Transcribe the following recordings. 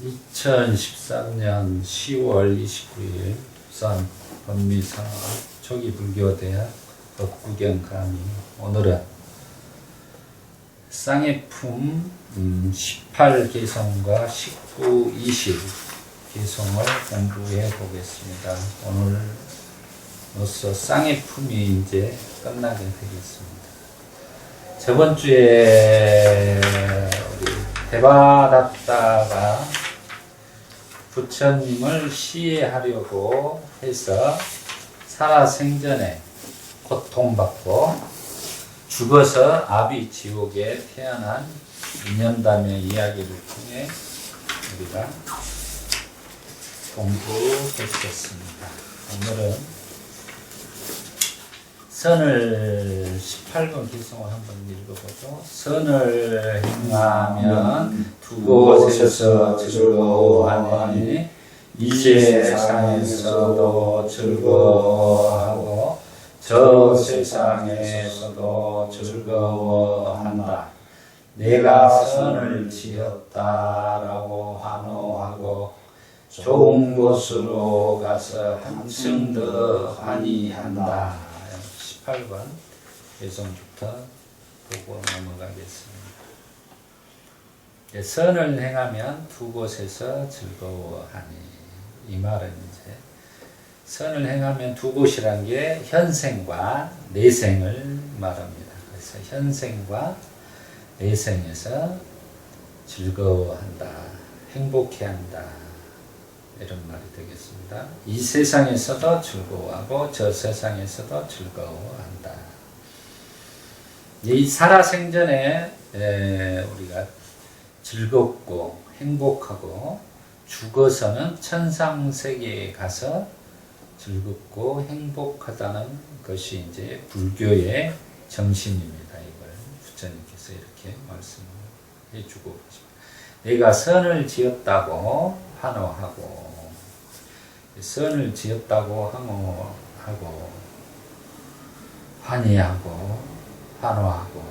2013년 10월 29일 부산 법미사 초기불교대학 법구경 강의. 오늘은 쌍해품 18개성과 19, 20 개성을 공부해 보겠습니다. 오늘로서 쌍해품이 이제 끝나게 되겠습니다. 저번 주에 우리 대바다다가 부처님을 시해하려고 해서 살아생전에 고통받고 죽어서 아비지옥에 태어난 인연담의 이야기를 통해 우리가 공부했었습니다. 오늘은 선을 18번 개성을 한번 읽어보죠. 선을 행하면 두 곳에서 즐거워하니 이 세상에서도 즐거워하고 저 세상에서도 즐거워한다. 내가 선을 지었다라고 환호하고 좋은 곳으로 가서 한층 더 환희한다. 18번 개성부터 보고 넘어가겠습니다. 선을 행하면 두 곳에서 즐거워하니, 이 말은 이제 선을 행하면 두 곳이란 게 현생과 내생을 말합니다. 그래서 현생과 내생에서 즐거워한다, 행복해한다, 이런 말이 되겠습니다. 이 세상에서도 즐거워하고 저 세상에서도 즐거워한다. 이 살아생전에 우리가 즐겁고 행복하고 죽어서는 천상세계에 가서 즐겁고 행복하다는 것이 이제 불교의 정신입니다. 이걸 부처님께서 이렇게 말씀해 주고 계십니다. 내가 선을 지었다고 환호하고, 선을 지었다고 항호하고 환희하고 환호하고,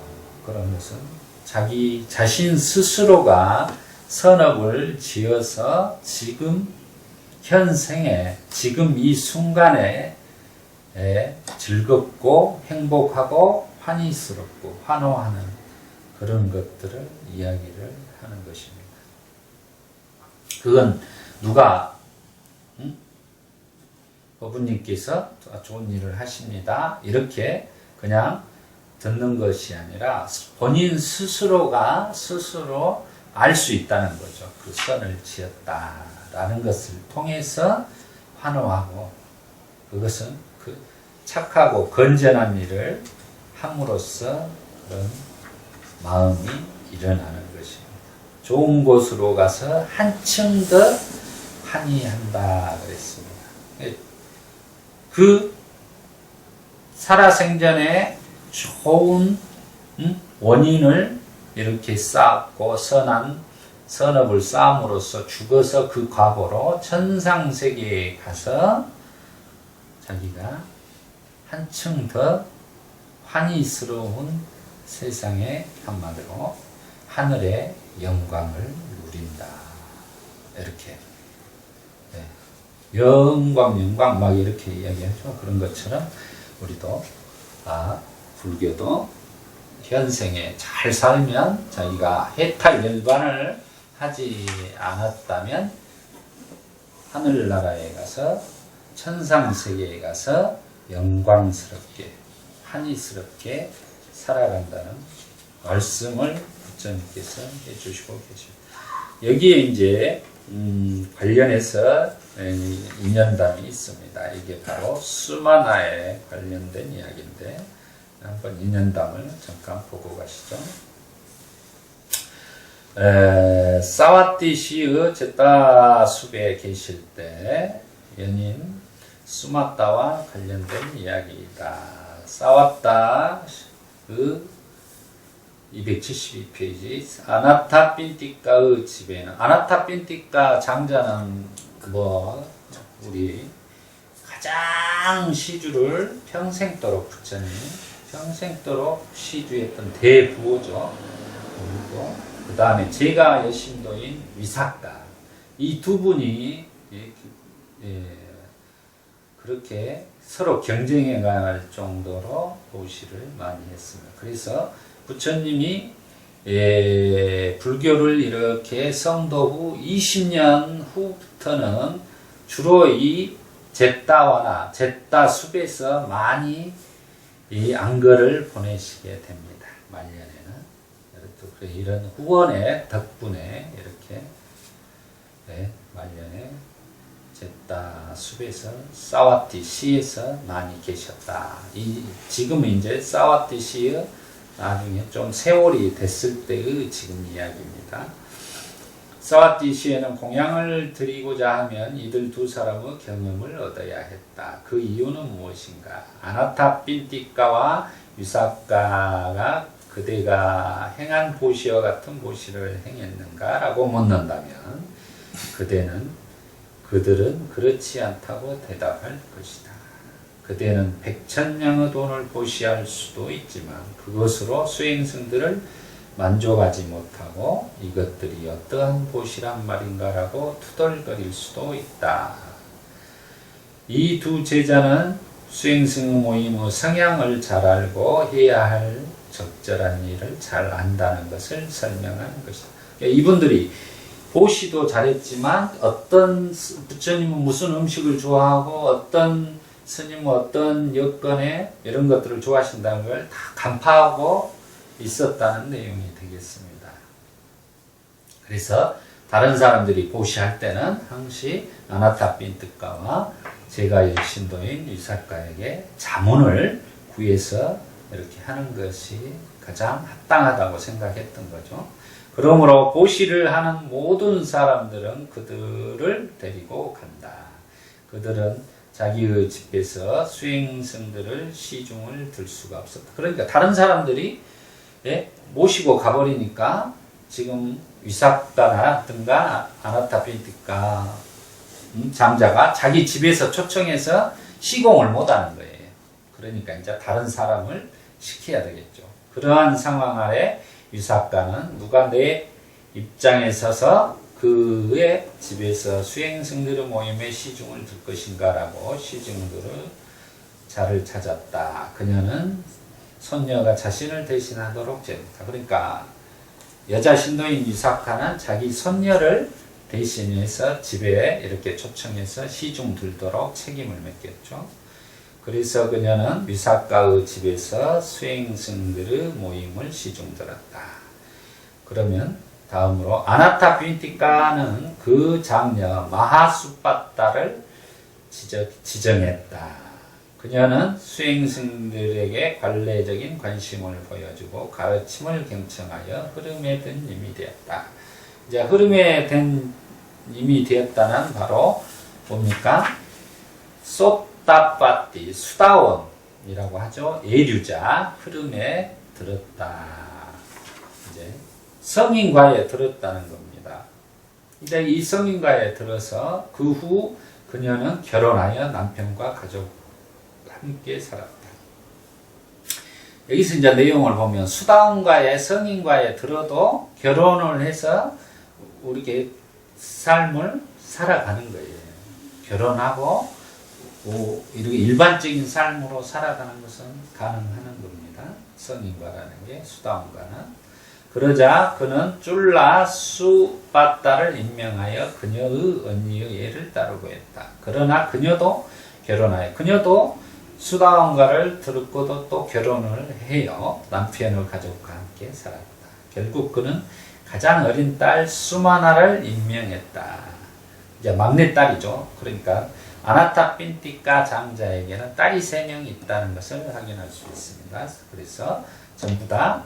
그런 것은 자기 자신 스스로가 선업을 지어서 지금 현생에, 지금 이 순간에 즐겁고 행복하고 환희스럽고 환호하는 그런 것들을 이야기를 하는 것입니다. 그건 누가 어부님께서 좋은 일을 하십니다, 이렇게 그냥 듣는 것이 아니라 본인 스스로가 스스로 알 수 있다는 거죠. 그 선을 지었다라는 것을 통해서 환호하고, 그것은 그 착하고 건전한 일을 함으로써 그런 마음이 일어나는 것입니다. 좋은 곳으로 가서 한층 더 환희한다 그랬습니다. 그 살아생전에 좋은 원인을 이렇게 쌓고 선업을 쌓음으로써 죽어서 그 과보로 천상세계에 가서 자기가 한층 더 환희스러운 세상에, 한마디로 하늘의 영광을 누린다, 이렇게 영광 막 이렇게 이야기하죠. 그런 것처럼 우리도 불교도 현생에 잘 살면, 자기가 해탈 열반을 하지 않았다면 하늘나라에 가서 천상세계에 가서 영광스럽게 환희스럽게 살아간다는 말씀을 부처님께서 해주시고 계십니다. 여기에 이제 관련해서 인연담이 있습니다. 이게 바로 수마나에 관련된 이야기인데, 한번 인연담을 잠깐 보고 가시죠. 사와띠시의 제따숲에 계실 때 연인 수마따와 관련된 이야기이다. 사와따의 272페이지 아나타핀티카의 집에는, 아나타핀티카 장자는 우리 가장 시주를 평생도록 부처님 평생도록 시주했던 대부호죠. 그리고 그 다음에 제가 여신도인 위사카, 이 두 분이 그렇게 서로 경쟁해 갈 정도로 보시를 많이 했습니다. 그래서 부처님이 불교를 이렇게 성도 후 20년 후부터는 주로 이 제따와나 제따 숲에서 많이 이 안거를 보내시게 됩니다. 말년에는. 이런 후원의 덕분에 이렇게 말년에 제따 숲에서 사와티 시에서 많이 계셨다. 지금은 이제 사와티 시의 나중에 좀 세월이 됐을 때의 지금 이야기입니다. 사와티 시에는 공양을 드리고자 하면 이들 두 사람의 경험을 얻어야 했다. 그 이유는 무엇인가? 아나타 핀티카와 유사카가 그대가 행한 보시와 같은 보시를 행했는가? 라고 묻는다면 그들은 그렇지 않다고 대답할 것이다. 그대는 100,000냥의 돈을 보시할 수도 있지만 그것으로 수행승들을 만족하지 못하고 이것들이 어떠한 보시란 말인가 라고 투덜거릴 수도 있다. 이 두 제자는 수행승 모임의 성향을 잘 알고 해야 할 적절한 일을 잘 안다는 것을 설명하는 것이다. 이분들이 보시도 잘했지만 어떤 부처님은 무슨 음식을 좋아하고 어떤 스님은 어떤 여건에 이런 것들을 좋아하신다는 걸 다 간파하고 있었다는 내용이 되겠습니다. 그래서 다른 사람들이 보시할 때는 항시 아나타핀트카와 제가 신도인 유사카에게 자문을 구해서 이렇게 하는 것이 가장 합당하다고 생각했던 거죠. 그러므로 보시를 하는 모든 사람들은 그들을 데리고 간다. 그들은 자기의 집에서 수행승들을 시중을 들 수가 없었다. 그러니까 다른 사람들이 모시고 가버리니까 지금 위사카라든가 아나타핀티카 장자가 자기 집에서 초청해서 시공을 못하는 거예요. 그러니까 이제 다른 사람을 시켜야 되겠죠. 그러한 상황 아래 유사카는 누가 내 입장에 서서 그의 집에서 수행승들의 모임에 시중을 들 것인가 라고 시중들을 자를 찾았다. 그녀는 손녀가 자신을 대신하도록 제했다. 그러니까 여자 신도인 유사카는 자기 손녀를 대신해서 집에 이렇게 초청해서 시중 들도록 책임을 맡겼죠. 그래서 그녀는 위사카의 집에서 수행승들의 모임을 시중들었다. 그러면 다음으로 아나타핀티카는 그 장녀 마하수빠타를 지정했다. 그녀는 수행승들에게 관례적인 관심을 보여주고 가르침을 경청하여 흐름에 든 힘이 되었다. 이제 흐름에 든 힘이 되었다는 바로 뭡니까? 소타파티, 수다원이라고 하죠. 예류자, 흐름에 들었다. 이제 성인과에 들었다는 겁니다. 이제 이 성인과에 들어서 그 후 그녀는 결혼하여 남편과 가족과 함께 살았다. 여기서 이제 내용을 보면 수다원과의 성인과에 들어도 결혼을 해서 우리게 삶을 살아가는 거예요. 결혼하고 이렇게 일반적인 삶으로 살아가는 것은 가능한 겁니다. 성인과라는 게 수다원과는. 그러자 그는 쫄라 수빠따를 임명하여 그녀의 언니의 예를 따르고 했다. 그러나 그녀도 결혼하여 그녀도 수다원과를 들었고도 또 결혼을 해요. 남편의 가족과 함께 살았다. 결국 그는 가장 어린 딸 수마나를 임명했다. 이제 막내딸이죠. 그러니까 아나타핀티카 장자에게는 딸이 3명이 있다는 것을 확인할 수 있습니다. 그래서 전부 다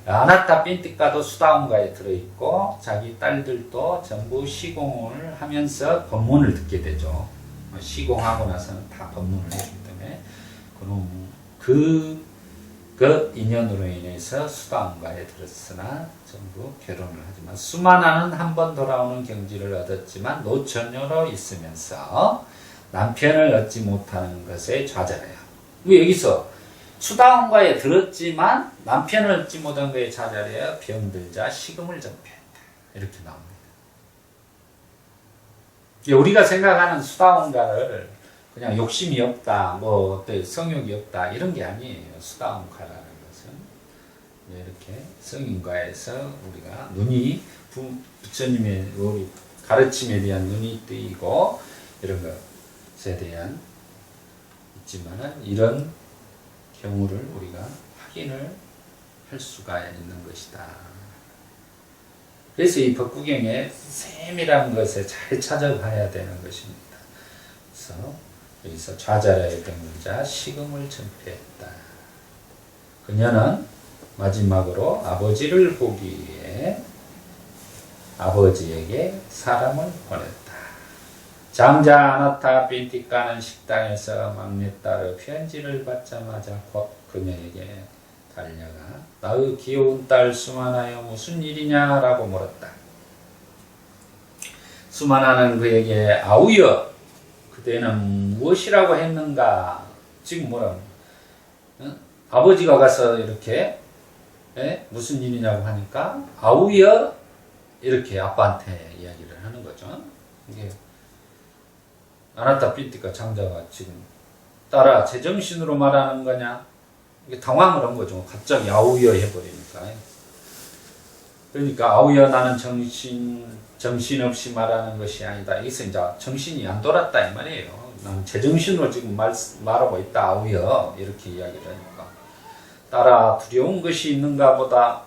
아나타핀티카도 수다원과에 들어있고 자기 딸들도 전부 시공을 하면서 법문을 듣게 되죠. 시공하고 나서는 다 법문을 해주기 때문에 그럼 그 인연으로 인해서 수다원과에 들었으나 전부 결혼을 하지만 수마나는 한 번 돌아오는 경지를 얻었지만 노처녀로 있으면서 남편을 얻지 못하는 것에 좌절해요. 여기서 수다원과에 들었지만 남편을 얻지 못한 것에 좌절해요. 병들자 식음을 전폐했다. 이렇게 나옵니다. 우리가 생각하는 수다원가를 그냥 욕심이 없다, 뭐 어때 성욕이 없다 이런 게 아니에요. 수다원가라는 것은 이렇게 성인과에서 우리가 눈이 부처님의 우리 가르침에 대한 눈이 뜨이고 이런 것에 대한 있지만은 이런 경우를 우리가 확인을 할 수가 있는 것이다. 그래서 이 법구경의 세밀한 것에 잘 찾아봐야 되는 것입니다. 그래서 여기서 좌자라의 병자 식음을 전폐했다. 그녀는 마지막으로 아버지를 보기 위해 아버지에게 사람을 보냈다. 장자 아나타 빈티카는 식당에서 막내딸의 편지를 받자마자 곧 그녀에게 달려가 나의 귀여운 딸 수마나여 무슨 일이냐라고 물었다. 수마나는 그에게 아우여 그대는 무엇이라고 했는가? 지금 뭐라고? 아버지가 가서 이렇게 무슨 일이냐고 하니까 아우여 이렇게 아빠한테 이야기를 하는 거죠. 이게 아나타 빈티카 장자가 지금 딸아 제정신으로 말하는 거냐? 이게 당황을 한 거죠. 갑자기 아우여 해버리니까. 그러니까 아우여 나는 정신없이 말하는 것이 아니다. 여기서 이제 정신이 안 돌았다 이 말이에요. 나는 제정신으로 지금 말하고 있다 아우여 이렇게 이야기를 하니까 딸아 두려운 것이 있는가 보다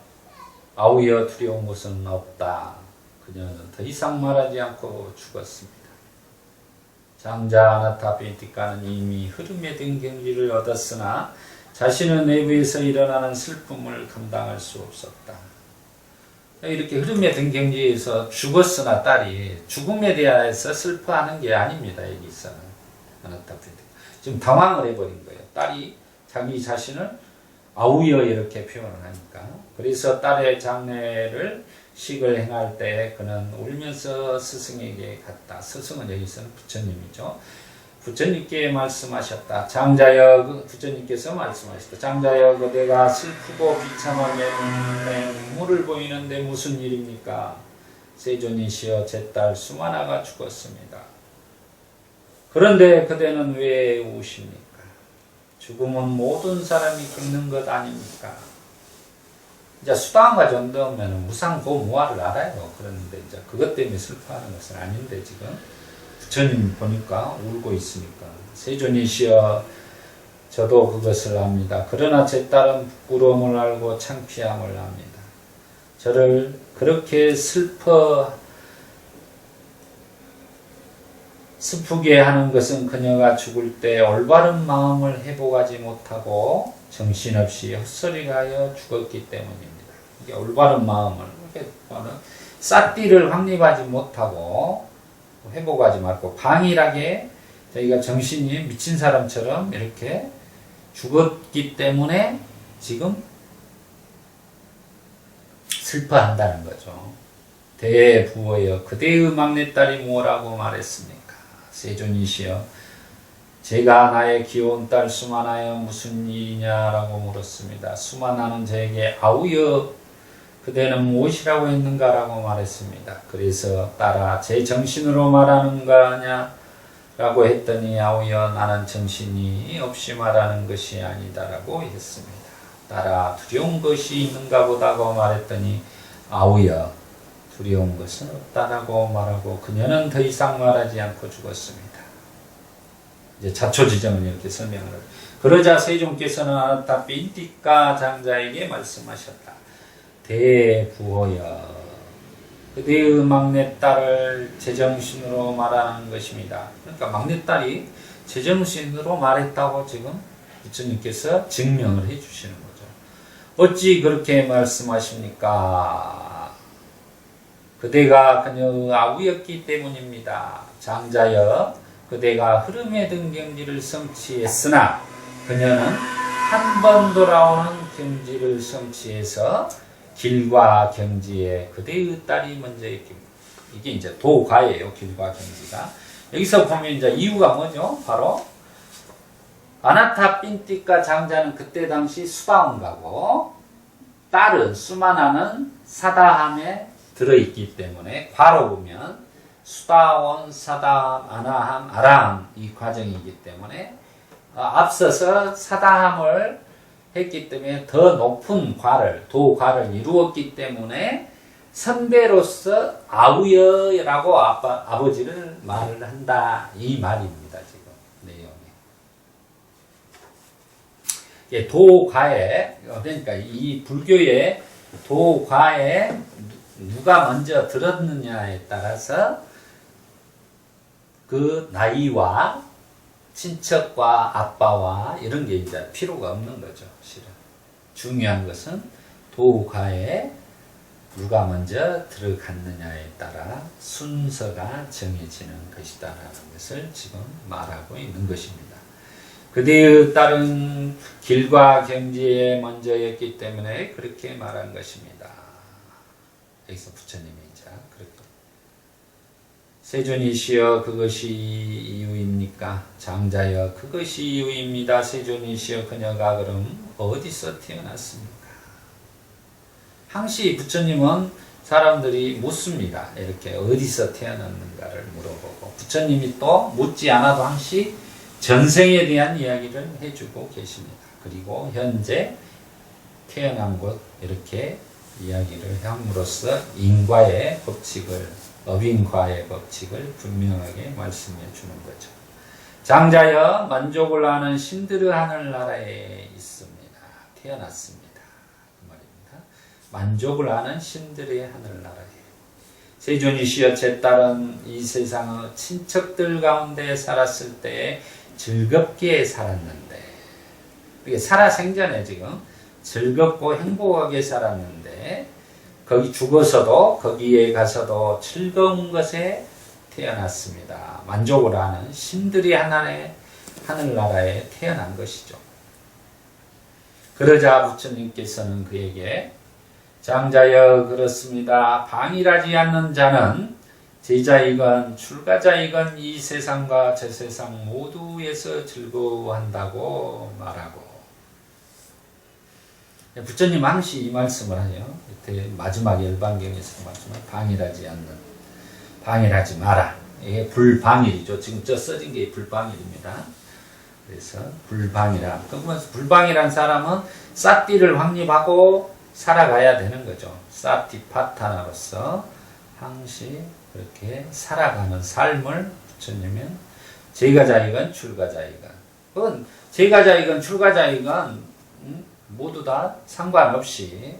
아우여 두려운 것은 없다. 그녀는 더 이상 말하지 않고 죽었습니다. 장자 아나타 빈티카는 이미 흐름에 든 경지를 얻었으나 자신의 내부에서 일어나는 슬픔을 감당할 수 없었다. 이렇게 흐름에 든 경지에서 죽었으나 딸이 죽음에 대해서 슬퍼하는 게 아닙니다. 여기서는 아나타 빈티카 지금 당황을 해버린 거예요. 딸이 자기 자신을 아우여 이렇게 표현을 하니까. 그래서 딸의 장례를 식을 행할 때 그는 울면서 스승에게 갔다. 스승은 여기서는 부처님이죠. 부처님께 말씀하셨다. 장자여, 부처님께서 말씀하셨다. 장자여, 그대가 슬프고 비참하게 눈물을 보이는데 무슨 일입니까? 세존이시여, 제 딸 수마나가 죽었습니다. 그런데 그대는 왜 우십니까? 죽음은 모든 사람이 겪는 것 아닙니까? 이제 수다원가 정도면 무상고무화를 알아요. 그런데 이제 그것 때문에 슬퍼하는 것은 아닌데 지금 부처님 보니까 울고 있으니까 세존이시여 저도 그것을 압니다. 그러나 제 딸은 부끄러움을 알고 창피함을 압니다. 저를 그렇게 슬프게 하는 것은 그녀가 죽을 때 올바른 마음을 회복하지 못하고 정신없이 헛소리를 하여 죽었기 때문입니다. 이게 올바른 마음을 싹띠를 확립하지 못하고 회복하지 말고 방일하게 저희가 정신이 미친 사람처럼 이렇게 죽었기 때문에 지금 슬퍼한다는 거죠. 대부어여 그대의 막내딸이 뭐라고 말했습니까? 세존이시여 제가 나의 귀여운 딸 수마나여 무슨 일이냐라고 물었습니다. 수마나는 저에게 아우여 그대는 무엇이라고 했는가라고 말했습니다. 그래서 딸아 제 정신으로 말하는 거냐 라고 했더니 아우여 나는 정신이 없이 말하는 것이 아니다라고 했습니다. 딸아 두려운 것이 있는가 보다고 말했더니 아우여 두려운 것은 없다라고 말하고 그녀는 더 이상 말하지 않고 죽었습니다. 이제 자초지정을 이렇게 설명을 하고 그러자 세존께서는 아나타 빈티카 장자에게 말씀하셨다. 대부호여 그대의 막내딸을 제정신으로 말하는 것입니다. 그러니까 막내딸이 제정신으로 말했다고 지금 부처님께서 증명을 해 주시는 거죠. 어찌 그렇게 말씀하십니까? 그대가 그녀의 아우였기 때문입니다. 장자여 그대가 흐름에 든 경지를 성취했으나 그녀는 한 번 돌아오는 경지를 성취해서 길과 경지에 그대의 딸이 먼저 있기. 이게 이제 도과예요. 길과 경지가. 여기서 보면 이제 이유가 뭐죠? 바로 아나타 빈티카 장자는 그때 당시 수다원가고 딸은 수마나는 사다함에 들어있기 때문에 과로 보면 수다원, 사다함, 아나함, 아라함 이 과정이기 때문에 앞서서 사다함을 했기 때문에 더 높은 과를, 도과를 이루었기 때문에 선배로서 아우여라고 아버지를 말을 한다 이 말입니다. 지금 내용이 도과에, 그러니까 이 불교의 도과에 누가 먼저 들었느냐에 따라서 그 나이와 친척과 아빠와 이런 게 이제 필요가 없는 거죠. 실은 중요한 것은 도과에 누가 먼저 들어갔느냐에 따라 순서가 정해지는 것이다라는 것을 지금 말하고 있는 것입니다. 그대의 딸은 길과 경지에 먼저였기 때문에 그렇게 말한 것입니다. 여기서 부처님이 이제 그렇게 세존이시여 그것이 이유입니까? 장자여 그것이 이유입니다. 세존이시여 그녀가 그럼 어디서 태어났습니까? 항시 부처님은 사람들이 묻습니다. 이렇게 어디서 태어났는가를 물어보고 부처님이 또 묻지 않아도 항시 전생에 대한 이야기를 해주고 계십니다. 그리고 현재 태어난 곳 이렇게 이야기를 함으로써 인과의 법칙을, 업인과의 법칙을 분명하게 말씀해 주는 거죠. 장자여 만족을 하는 신들의 하늘나라에 있습니다. 태어났습니다. 그 말입니다. 만족을 하는 신들의 하늘나라에. 세존이시여 제 딸은 이 세상의 친척들 가운데 살았을 때에 즐겁게 살았는데, 이게 살아생전에 지금 즐겁고 행복하게 살았는데, 거기 죽어서도 거기에 가서도 즐거운 것에 태어났습니다. 만족을 하는 신들이 하늘나라에 태어난 것이죠. 그러자 부처님께서는 그에게 장자여 그렇습니다. 방일하지 않는 자는 제자이건 출가자이건 이 세상과 저 세상 모두에서 즐거워한다고 말하고, 부처님 항시 이 말씀을 하죠. 마지막 열반경에서 말씀을 방일하지 마라. 이게 불방일이죠. 지금 저 써진 게 불방일입니다. 그래서 불방이라. 그러면서 불방이란 사람은 싹띠를 확립하고 살아가야 되는 거죠. 사티파타나로서 항시 그렇게 살아가는 삶을 부처님은 제가자이건 출가자이건, 그건 제가자이건 출가자이건 모두 다 상관없이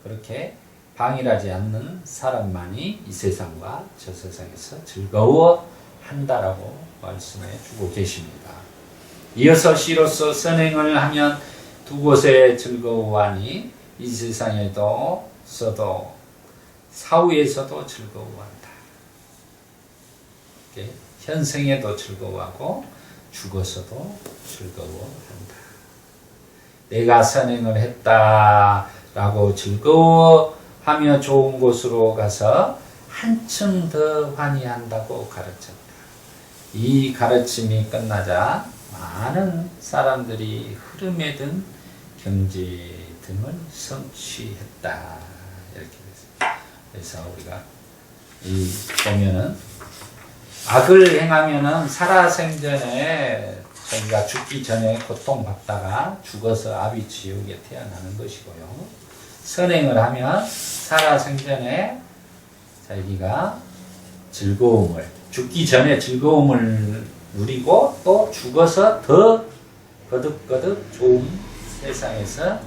그렇게 방일하지 않는 사람만이 이 세상과 저 세상에서 즐거워한다라고 말씀해 주고 계십니다. 이어서 시로서 선행을 하면 두 곳에 즐거워하니 이 세상에도 서도 사후에서도 즐거워한다. 현생에도 즐거워하고 죽어서도 즐거워한다. 내가 선행을 했다라고 즐거워하며 좋은 곳으로 가서 한층 더 환희한다고 가르쳤다. 이 가르침이 끝나자 많은 사람들이 흐름에 든 경지 등을 성취했다. 이렇게 됐습니다. 그래서 우리가 이 보면은 악을 행하면은 살아생전에 자기가 죽기 전에 고통받다가 죽어서 아비지옥에 태어나는 것이고요. 선행을 하면 살아생전에 자기가 즐거움을, 죽기 전에 즐거움을 누리고 또 죽어서 더 거듭거듭 좋은 세상에서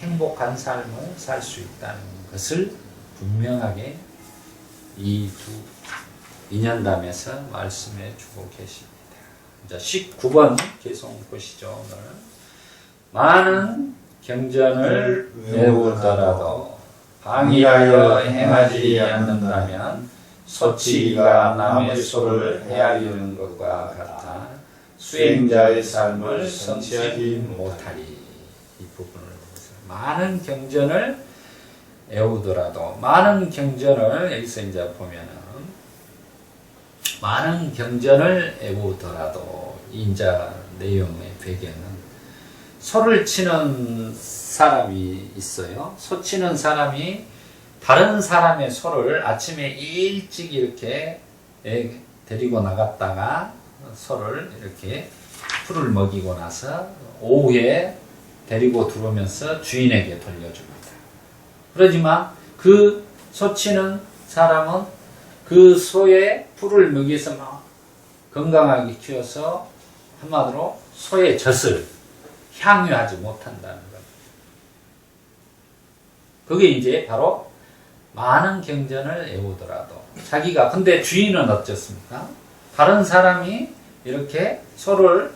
행복한 삶을 살 수 있다는 것을 분명하게 이 두 인연담에서 말씀해 주고 계십니다. 자, 19번 계속 보시죠. 오늘. 많은 경전을 외우더라도 방위하여 행하지 않는다면 소치기가 남의 소를 헤아리는 것과 같아 수행자의 삶을 성취하지 못하리. 이 부분을 보면서 많은 경전을 외우더라도, 많은 경전을 여기서 이제 보면은 많은 경전을 외우더라도 인자 내용의 배경은 소를 치는 사람이 있어요. 소 치는 사람이 다른 사람의 소를 아침에 일찍 이렇게 데리고 나갔다가 소를 이렇게 풀을 먹이고 나서 오후에 데리고 들어오면서 주인에게 돌려줍니다. 그러지만 그 소치는 사람은 그 소의 풀을 먹여서 막 건강하게 키워서 한마디로 소의 젖을 향유하지 못한다는 겁니다. 그게 이제 바로 많은 경전을 애우더라도 자기가 근데 주인은 어떻습니까? 다른 사람이 이렇게 소를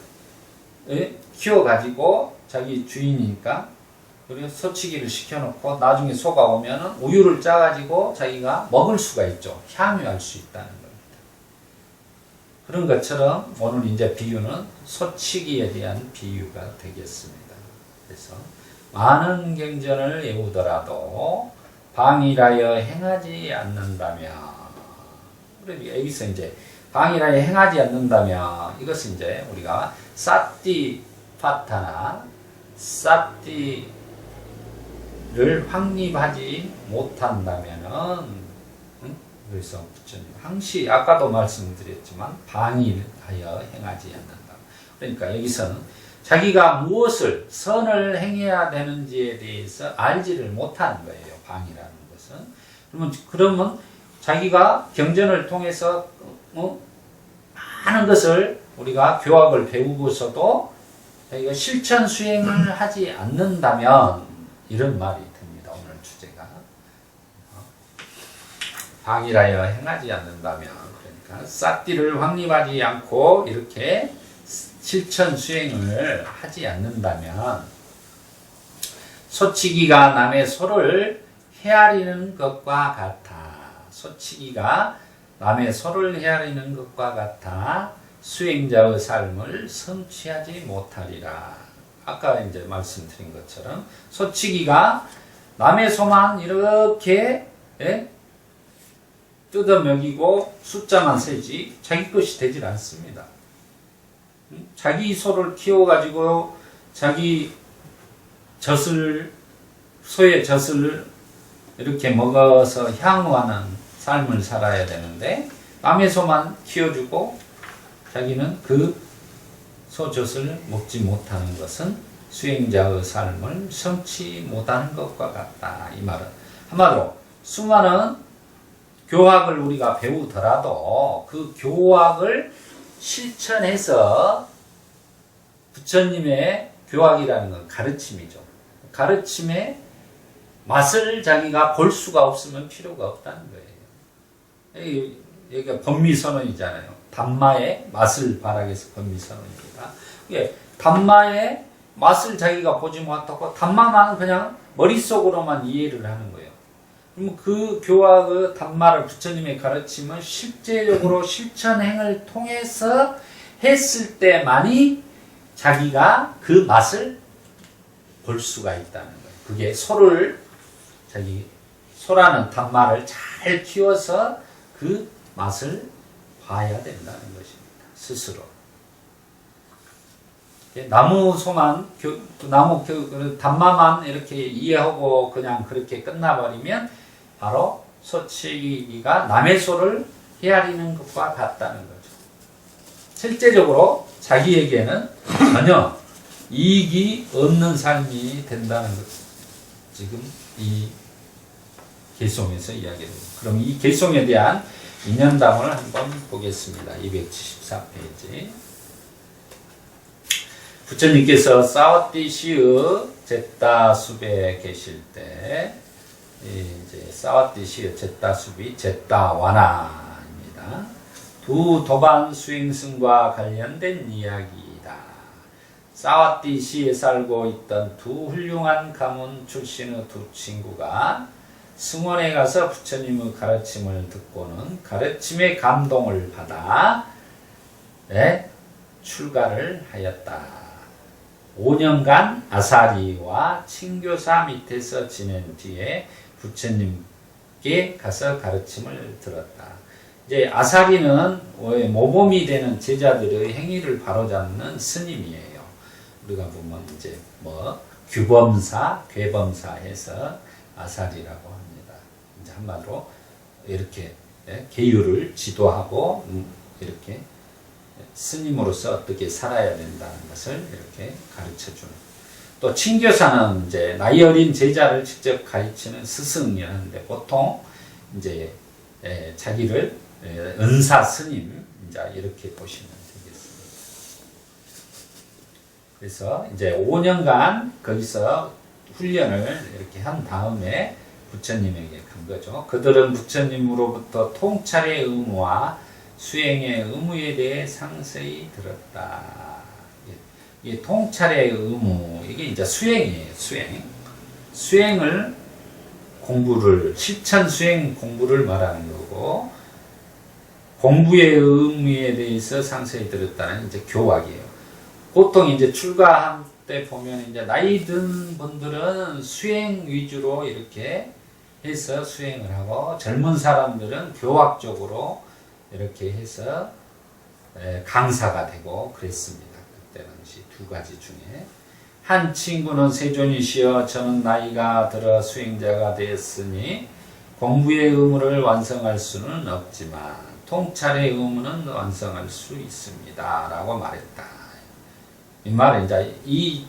키워가지고 자기 주인이니까 그리고 소치기를 시켜놓고 나중에 소가 오면은 우유를 짜가지고 자기가 먹을 수가 있죠. 향유할 수 있다는 겁니다. 그런 것처럼 오늘 이제 비유는 소치기에 대한 비유가 되겠습니다. 그래서 많은 경전을 외우더라도 방일하여 행하지 않는다면, 그러니까 여기서 이제 방일하여 행하지 않는다면 이것은 이제 우리가 사띠파타나 사띠를 확립하지 못한다면은, 그래서 부처님 항시 아까도 말씀드렸지만 방일하여 행하지 않는다. 그러니까 여기서는 자기가 무엇을 선을 행해야 되는지에 대해서 알지를 못하는 거예요. 방이라는 것은. 그러면 자기가 경전을 통해서 많은 것을 우리가 교학을 배우고서도 자기가 실천 수행을 하지 않는다면 이런 말이 됩니다. 오늘 주제가 방이라여 행하지 않는다면, 그러니까 싹띠를 확립하지 않고 이렇게 실천 수행을 하지 않는다면 소치기가 남의 소를 헤아리는 것과 같아. 소치기가 남의 소를 헤아리는 것과 같아 수행자의 삶을 성취하지 못하리라. 아까 이제 말씀드린 것처럼 소치기가 남의 소만 이렇게 뜯어먹이고 숫자만 세지 자기 것이 되질 않습니다. 자기 소를 키워가지고 자기 소의 젖을 이렇게 먹어서 향유하는 삶을 살아야 되는데 남의 소만 키워주고 자기는 그 소젖을 먹지 못하는 것은 수행자의 삶을 성취 못하는 것과 같다. 이 말은 한마디로 수많은 교학을 우리가 배우더라도 그 교학을 실천해서 부처님의 교학이라는 건 가르침이죠. 가르침의 맛을 자기가 볼 수가 없으면 필요가 없다는 거예요. 여기가 법미선언이잖아요. 담마의 맛을 바라기에서 법미선언입니다. 담마의 맛을 자기가 보지 못하고 담마만 그냥 머릿속으로만 이해를 하는 거예요. 그럼 그 교학의 담마를 부처님의 가르침을 실제적으로 실천행을 통해서 했을 때만이 자기가 그 맛을 볼 수가 있다는 거예요. 그게 소라는 담마를 잘 키워서 그 맛을 봐야 된다는 것입니다. 스스로. 담마만 이렇게 이해하고 그냥 그렇게 끝나버리면 바로 소치기가 남의 소를 헤아리는 것과 같다는 거죠. 실제적으로 자기에게는 전혀 이익이 없는 삶이 된다는 것. 지금 이 개송에서 이야기합니다. 그럼 이 개송에 대한 인연담을 한번 보겠습니다. 274페이지. 부처님께서 사와띠시의 제따숲에 계실 때, 이제 사와띠시의 제따숲이 제따와나입니다. 두 도반 수행승과 관련된 이야기이다. 사와띠시에 살고 있던 두 훌륭한 가문 출신의 두 친구가 승원에 가서 부처님의 가르침을 듣고는 가르침의 감동을 받아 출가를 하였다. 5년간 아사리와 친교사 밑에서 지낸 뒤에 부처님께 가서 가르침을 들었다. 이제 아사리는 모범이 되는 제자들의 행위를 바로잡는 스님이에요. 우리가 보면 이제 규범사, 괴범사 해서 아사리라고 합니다. 이제 한마디로 이렇게 계율을 지도하고 이렇게 스님으로서 어떻게 살아야 된다는 것을 이렇게 가르쳐주는. 또 친교사는 이제 나이 어린 제자를 직접 가르치는 스승이라는데 보통 이제 자기를 은사 스님 이제 이렇게 보시면 되겠습니다. 그래서 이제 5년간 거기서 훈련을 이렇게 한 다음에 부처님에게 간 거죠. 그들은 부처님으로부터 통찰의 의무와 수행의 의무에 대해 상세히 들었다. 이 통찰의 의무, 이게 이제 수행이에요. 수행을 공부를, 실천 수행 공부를 말하는 거고, 공부의 의무에 대해서 상세히 들었다는 이제 교학이에요. 보통 이제 출가한 때 보면 이제 나이 든 분들은 수행 위주로 이렇게 해서 수행을 하고, 젊은 사람들은 교학적으로 이렇게 해서 강사가 되고 그랬습니다. 그때 당시 두 가지 중에. 한 친구는 세존이시여 저는 나이가 들어 수행자가 되었으니 공부의 의무를 완성할 수는 없지만 통찰의 의무는 완성할 수 있습니다. 라고 말했다. 이 말은 이제 이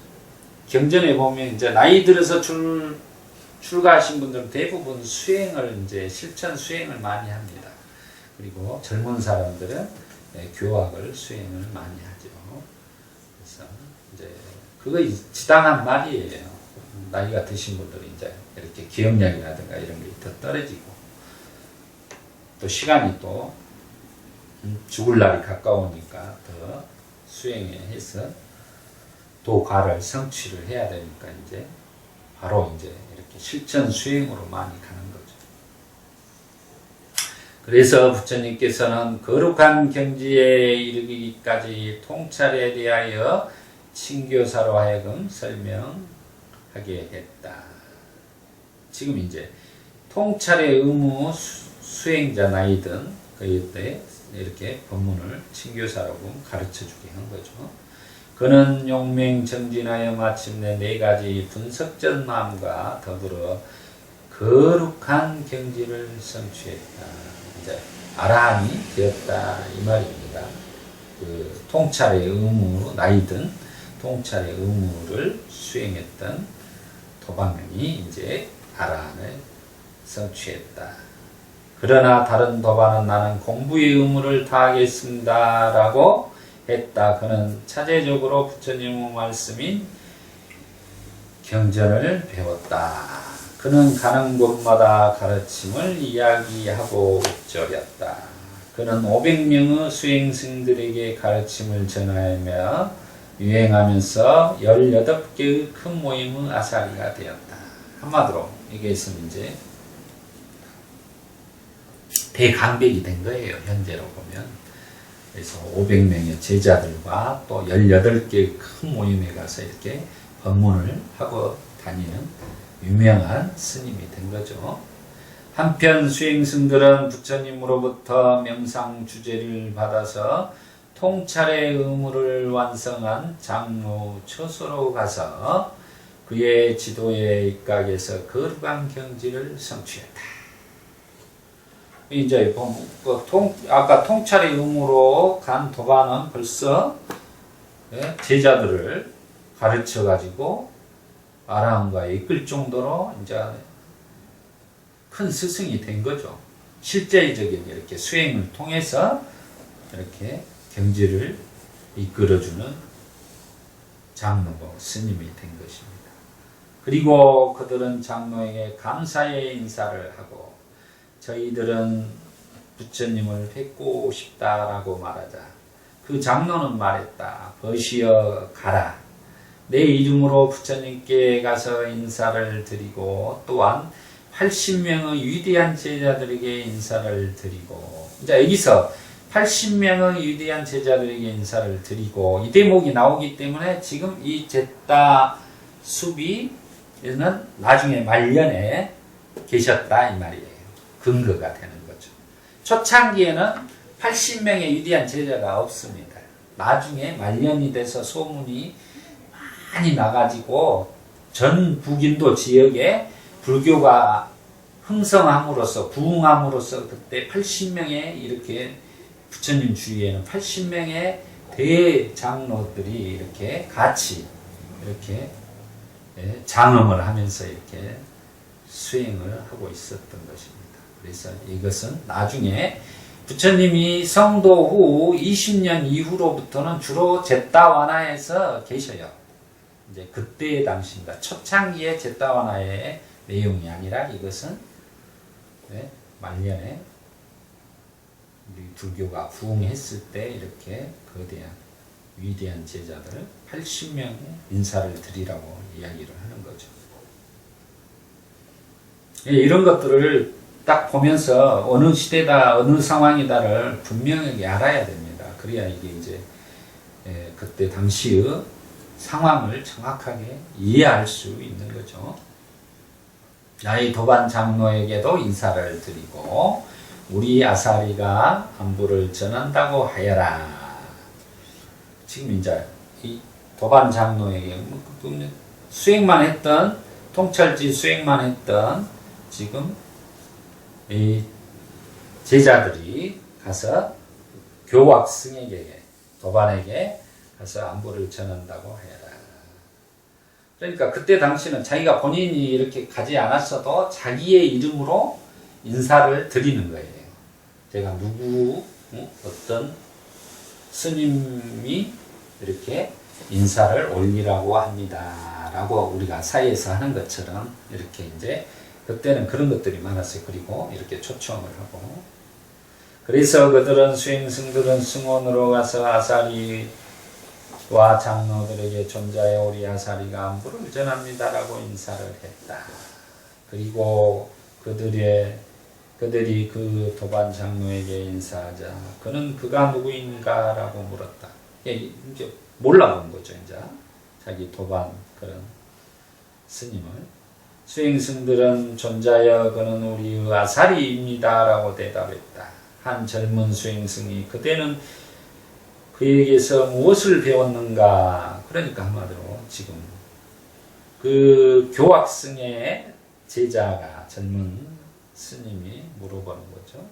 경전에 보면 이제 나이 들어서 출가하신 분들은 대부분 수행을 이제 실천 수행을 많이 합니다. 그리고 젊은 사람들은 교학을 수행을 많이 하죠. 그래서 이제 그거 지당한 말이에요. 나이가 드신 분들은 이제 이렇게 기억력이라든가 이런 게 더 떨어지고 또 시간이 또 죽을 날이 가까우니까 더 수행에 해서 도가를 성취를 해야 되니까 이제 바로 이제 이렇게 실천 수행으로 많이 가는 거죠. 그래서 부처님께서는 거룩한 경지에 이르기까지 통찰에 대하여 친교사로 하여금 설명하게 했다. 지금 이제 통찰의 의무 수행자 나이든 그때 이렇게 법문을 친교사라고 가르쳐주게 한 거죠. 그는 용맹정진하여 마침내 4가지 분석전 마음과 더불어 거룩한 경지를 성취했다. 이제 아라한이 되었다 이 말입니다. 그 통찰의 의무 나이든 통찰의 의무를 수행했던 도반명이 이제 아라한을 성취했다. 그러나 다른 도반은 나는 공부의 의무를 다하겠습니다 라고 했다. 그는 차제적으로 부처님의 말씀인 경전을 배웠다. 그는 가는 곳마다 가르침을 이야기하고 읊조렸다. 그는 500명의 수행승들에게 가르침을 전하며 유행하면서 18개의 큰 모임의 아사리가 되었다. 한마디로 이것은 이제 대강백이 된 거예요. 현재로 보면. 그래서 500명의 제자들과 또 18개의 큰 모임에 가서 이렇게 법문을 하고 다니는 유명한 스님이 된 거죠. 한편 수행승들은 부처님으로부터 명상 주제를 받아서 통찰의 의무를 완성한 장로 처소로 가서 그의 지도에 입각해서 거룩한 경지를 성취했다. 이제 아까 통찰의 의무로 간 도반은 벌써 제자들을 가르쳐 가지고 아라한과 이끌 정도로 이제 큰 스승이 된 거죠. 실제적인 이렇게 수행을 통해서 이렇게 경지를 이끌어주는 장로고 스님이 된 것입니다. 그리고 그들은 장로에게 감사의 인사를 하고 저희들은 부처님을 뵙고 싶다라고 말하자 그 장로는 말했다. 벗이여 가라. 내 이름으로 부처님께 가서 인사를 드리고 또한 80명의 위대한 제자들에게 인사를 드리고 이제 여기서 80명의 위대한 제자들에게 인사를 드리고 이 대목이 나오기 때문에 지금 이 제따 수비는 나중에 말년에 계셨다 이 말이에요. 근거가 되는 거죠. 초창기에는 80명의 위대한 제자가 없습니다. 나중에 말년이 돼서 소문이 많이 나가지고 전 북인도 지역에 불교가 흥성함으로써 부흥함으로써 그때 80명의 이렇게 부처님 주위에는 80명의 대장로들이 이렇게 같이 이렇게 장엄을 하면서 이렇게 수행을 하고 있었던 것입니다. 그래서 이것은 나중에 부처님이 성도 후 20년 이후로부터는 주로 제타와나에서 계셔요. 이제 그때의 당시입니다. 초창기의 제타와나의 내용이 아니라 이것은 말년에 우리 불교가 부흥했을 때 이렇게 거대한 위대한 제자들 80명의 인사를 드리라고 이야기를 하는 거죠. 이런 것들을 딱 보면서 어느 시대다, 어느 상황이다를 분명하게 알아야 됩니다. 그래야 이게 이제 그때 당시의 상황을 정확하게 이해할 수 있는 거죠. 나의 도반 장로에게도 인사를 드리고 우리 아사리가 안부를 전한다고 하여라. 지금 이제 이 도반 장로에게 수행만 했던 통찰지 수행만 했던 지금 이 제자들이 가서 교학승에게 도반에게 가서 안부를 전한다고 하여라. 그러니까 그때 당시는 자기가 본인이 이렇게 가지 않았어도 자기의 이름으로 인사를 드리는 거예요. 제가 누구 어떤 스님이 이렇게 인사를 올리라고 합니다. 라고 우리가 사이에서 하는 것처럼 이렇게 이제 그때는 그런 것들이 많았어요. 그리고 이렇게 초청을 하고 그래서 그들은 수행승들은 승원으로 가서 아사리와 장로들에게 존자의 우리 아사리가 안부를 전합니다라고 인사를 했다. 그리고 그들이 그 도반 장로에게 인사하자 그는 그가 누구인가라고 물었다. 이제 몰라본 거죠. 이제 자기 도반 그런 스님을 수행승들은 존자여 그는 우리의 아사리입니다 라고 대답했다. 한 젊은 수행승이 그대는 그에게서 무엇을 배웠는가. 그러니까 한마디로 지금 그 교학승의 제자가 젊은 스님이 물어보는 거죠.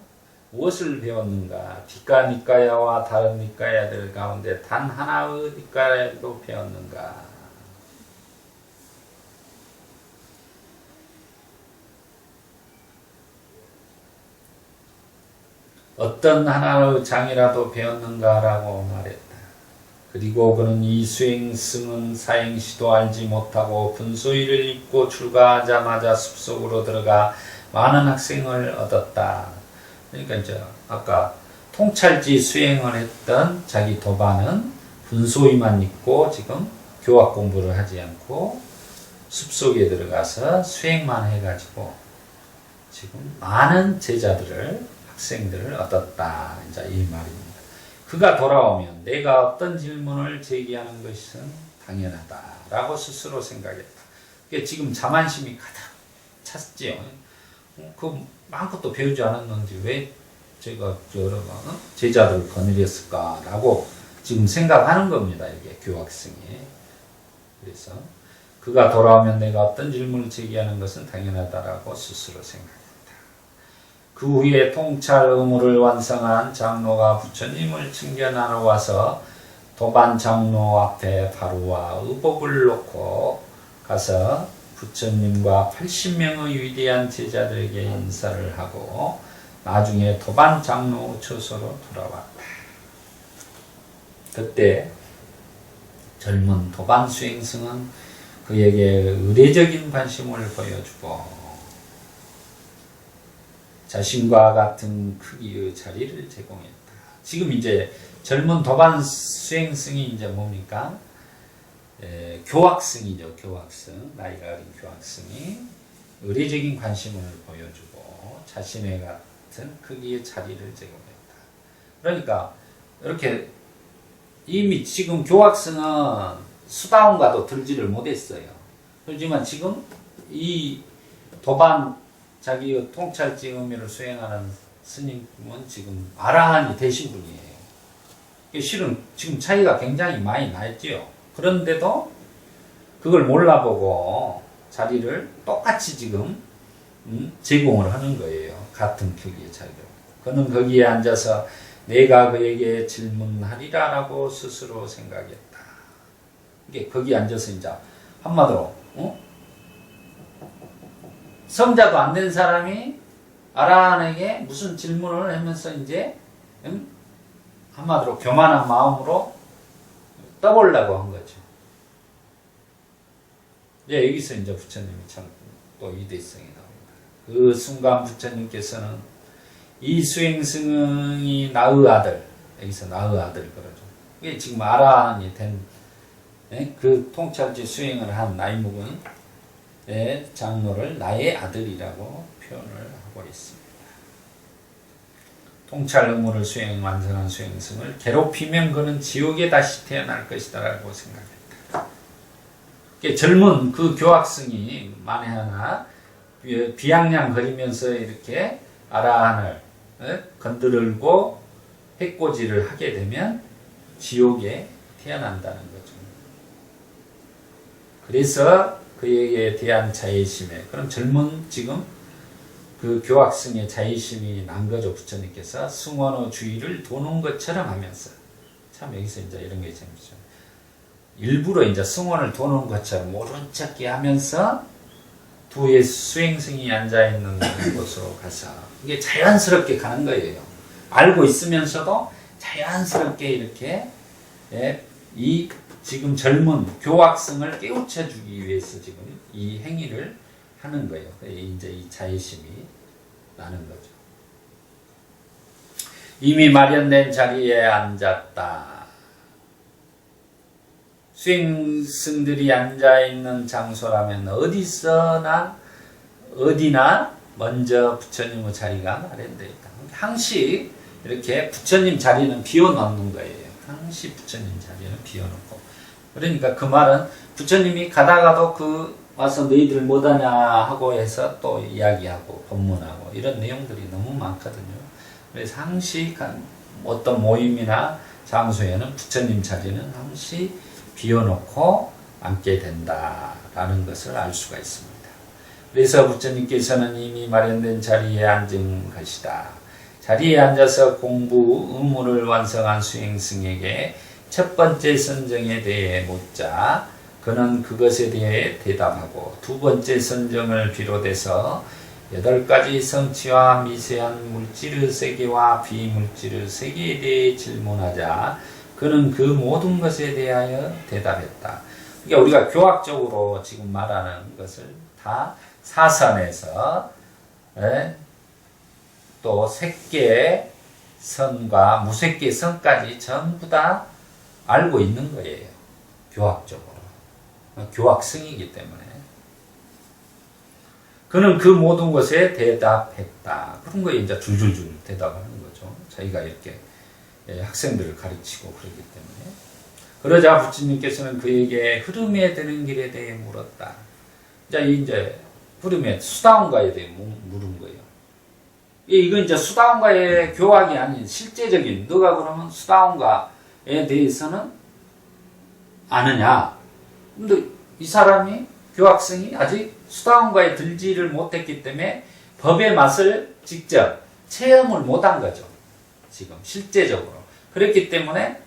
무엇을 배웠는가. 뒷가 니까야와 다른 니까야들 가운데 단 하나의 니까야도 배웠는가. 어떤 하나의 장이라도 배웠는가라고 말했다. 그리고 그는 이 수행승은 사행시도 알지 못하고 분소위를 입고 출가하자마자 숲속으로 들어가 많은 학생을 얻었다. 그러니까 이제 아까 통찰지 수행을 했던 자기 도반은 분소위만 입고 지금 교학 공부를 하지 않고 숲속에 들어가서 수행만 해가지고 지금 많은 제자들을 학생들을 얻었다. 이제 이 말입니다. 그가 돌아오면 내가 어떤 질문을 제기하는 것은 당연하다라고 스스로 생각했다. 그게 지금 자만심이 가득 찼지요. 그 마음껏도 배우지 않았는지 왜 제가 여러 제자들을 거느렸을까라고 지금 생각하는 겁니다. 이게 교학생이. 그래서 그가 돌아오면 내가 어떤 질문을 제기하는 것은 당연하다라고 스스로 생각했다. 그 후에 통찰 의무를 완성한 장로가 부처님을 참견하러 와서 도반 장로 앞에 바로와 의복을 놓고 가서 부처님과 80명의 위대한 제자들에게 인사를 하고 나중에 도반 장로 처소로 돌아왔다. 그때 젊은 도반 수행승은 그에게 의례적인 관심을 보여주고 자신과 같은 크기의 자리를 제공했다. 지금 이제 젊은 도반 수행승이 이제 뭡니까? 교학승이죠. 교학승. 나이가 어린 교학승이 의례적인 관심을 보여주고 자신의 같은 크기의 자리를 제공했다. 그러니까 이렇게 이미 지금 교학승은 수다원과도 들지를 못했어요. 그렇지만 지금 이 도반 자기의 통찰지 의미를 수행하는 스님은 지금 아라한이 되신 분이에요. 실은 지금 차이가 굉장히 많이 나있지요. 그런데도 그걸 몰라보고 자리를 똑같이 지금 제공을 하는 거예요. 같은 크기의 자리로. 그는 거기에 앉아서 내가 그에게 질문하리라라고 스스로 생각했다. 이게 거기 앉아서 이제 한마디로 성자도 안 된 사람이 아라한에게 무슨 질문을 하면서 이제 한마디로 교만한 마음으로 떠보려고 한 거죠. 이제 여기서 이제 부처님이 참 또 위대성이 나옵니다. 그 순간 부처님께서는 이 수행승이 나의 아들, 여기서 나의 아들 그러죠. 이게 지금 아라한이 된 그 통찰지 수행을 한 나이 묵은 장로를 나의 아들이라고 표현을 하고 있습니다. 통찰 의무를 완성한 수행승을 괴롭히면 그는 지옥에 다시 태어날 것이다 라고 생각했다. 젊은 그 교학생이 만에 하나 비양냥거리면서 이렇게 아라한을 건드리고 해코지를 하게 되면 지옥에 태어난다는 거죠. 그래서 그에게 대한 자애심에 그럼 젊은 지금 그 교학생의 자애심이 난 거죠. 부처님께서 승원의 주위를 도는 것처럼 하면서 참 여기서 이제 이런 게 재밌죠. 일부러 이제 승원을 도는 것처럼 모른 척이 하면서 두의 수행승이 앉아 있는 곳으로 가서 이게 자연스럽게 가는 거예요. 알고 있으면서도 자연스럽게 이렇게 이 지금 젊은 교학생을 깨우쳐 주기 위해서 지금 이 행위를 하는 거예요. 이제 이 자의심이 나는 거죠. 이미 마련된 자리에 앉았다. 수행승들이 앉아있는 장소라면 어디나 먼저 부처님의 자리가 마련되어 있다. 항시 이렇게 부처님 자리는 비워놓는 거예요. 항시 부처님 자리는 비워놓고. 그러니까 그 말은 부처님이 가다가도 와서 너희들 뭐하냐 하고 해서 또 이야기하고 법문하고 이런 내용들이 너무 많거든요. 그래서 항시 어떤 모임이나 장소에는 부처님 자리는 항시 비워놓고 앉게 된다라는 것을 알 수가 있습니다. 그래서 부처님께서는 이미 마련된 자리에 앉은 것이다. 자리에 앉아서 공부 의무를 완성한 수행승에게 첫 번째 선정에 대해 묻자 그는 그것에 대해 대답하고 두 번째 선정을 비롯해서 8가지 성취와 미세한 물질의 세계와 비물질의 세계에 대해 질문하자 그는 그 모든 것에 대하여 대답했다. 그러니까 우리가 교학적으로 지금 말하는 것을 다 사선에서 또 색계선과 무색계선까지 전부 다 알고 있는 거예요. 교학적으로. 교학승이기 때문에. 그는 그 모든 것에 대답했다. 그런 거에 이제 줄줄줄 대답하는 거죠. 자기가 이렇게 학생들을 가르치고 그러기 때문에. 그러자 부처님께서는 그에게 흐름에 드는 길에 대해 물었다. 이제 흐름에 수다원가에 대해 물은 거예요. 이건 이제 수다원가의 교학이 아닌 실제적인 너가 그러면 수다원가에 대해서는 아느냐? 근데 이 사람이 교학생이 아직 수다원가에 들지를 못했기 때문에 법의 맛을 직접 체험을 못한 거죠. 지금 실제적으로. 그렇기 때문에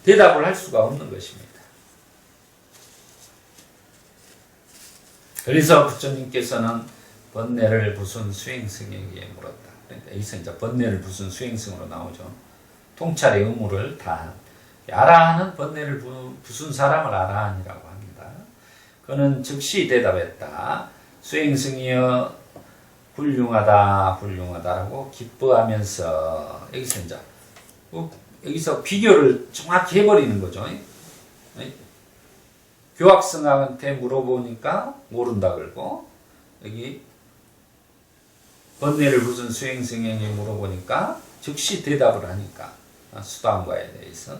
대답을 할 수가 없는 것입니다. 그래서 부처님께서는 번뇌를 부순 수행승에게 물었다. 그러니까 여기서 이제 번뇌를 부순 수행승으로 나오죠. 통찰의 의무를 다한. 아라한은 번뇌를 부순 사람을 아라한이라고 합니다. 그는 즉시 대답했다. 수행승이여 훌륭하다라고 기뻐하면서 여기서 이제 여기서 비교를 정확히 해버리는 거죠. 교학생한테 물어보니까 모른다 그러고 여기 번뇌를 부순 수행승에게 물어보니까 즉시 대답을 하니까 수다원가에 대해서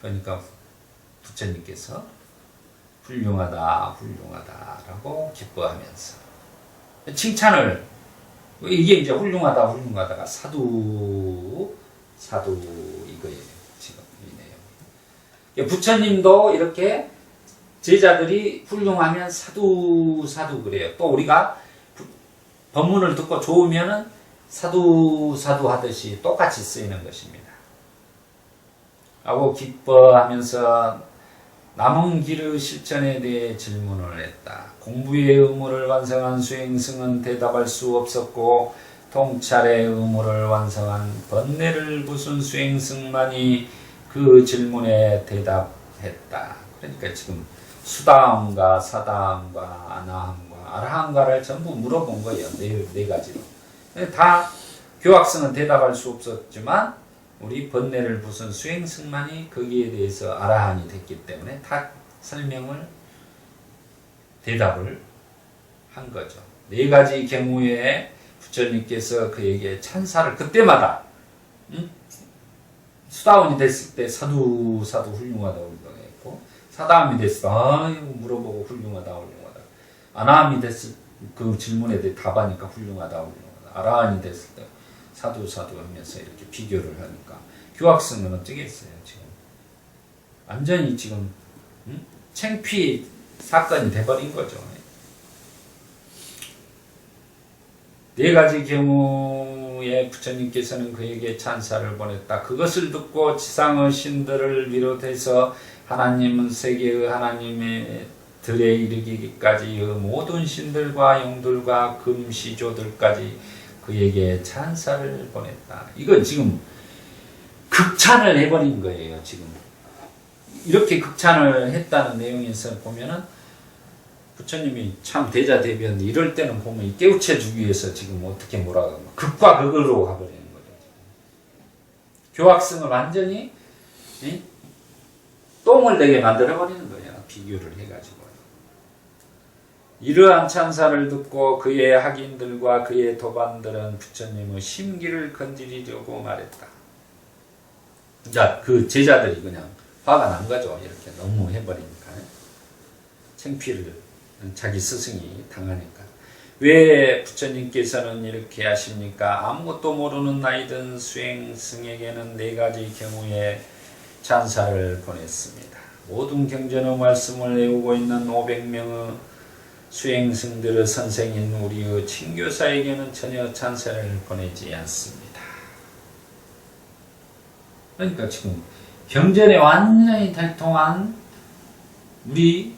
그러니까 부처님께서 훌륭하다라고 기뻐하면서 칭찬을 이게 이제 훌륭하다가 사두 이거예요. 지금 이 내용. 부처님도 이렇게 제자들이 훌륭하면 사두 그래요. 또 우리가 법문을 듣고 좋으면은 사두 하듯이 똑같이 쓰이는 것입니다. 하고 기뻐하면서 남은 길의 실천에 대해 질문을 했다. 공부의 의무를 완성한 수행승은 대답할 수 없었고 통찰의 의무를 완성한 번뇌를 부순 수행승만이 그 질문에 대답했다. 그러니까 지금 수다함과 사다함과 아나함과 아라함과를 전부 물어본 거예요. 네 가지로. 다 교학승은 대답할 수 없었지만 우리 번뇌를 부순 수행승만이 거기에 대해서 아라한이 됐기 때문에 다 대답을 한 거죠. 네 가지 경우에 부처님께서 그에게 찬사를 그때마다 수다원이 됐을 때 사두 훌륭하다고 했고, 사다함이 됐을 때 물어보고 훌륭하다. 아나함이 됐을 그 질문에 대해 답하니까 훌륭하다. 아라한이 됐을 때 사두 하면서 이렇게 비교를 하니까 교학승은 어떻게 했어요? 지금 완전히 지금 창피 사건이 돼버린 거죠. 네 가지 경우에 부처님께서는 그에게 찬사를 보냈다. 그것을 듣고 지상의 신들을 비롯해서 하나님은 세계의 하나님의 들에 이르기까지의 모든 신들과 영들과 금시조들까지 그에게 찬사를 보냈다. 이건 지금 극찬을 해버린 거예요. 지금 이렇게 극찬을 했다는 내용에서 보면은 부처님이 참 대자대변 이럴 때는 보면 깨우쳐 주기 위해서 지금 어떻게 뭐라고 극과 극으로 가버리는 거죠. 교학승을 완전히 똥을 되게 만들어버리는 거예요. 비교를 해가지고. 이러한 찬사를 듣고 그의 학인들과 그의 도반들은 부처님의 심기를 건드리려고 말했다. 자, 그 제자들이 그냥 화가 난 거죠. 이렇게 너무 해버리니까. 창피를 자기 스승이 당하니까. 왜 부처님께서는 이렇게 하십니까? 아무것도 모르는 나이든 수행승에게는 네 가지 경우에 찬사를 보냈습니다. 모든 경전의 말씀을 외우고 있는 500명의 수행승들의 선생인 우리의 친교사에게는 전혀 찬사를 보내지 않습니다. 그러니까 지금 경전에 완전히 달통한 우리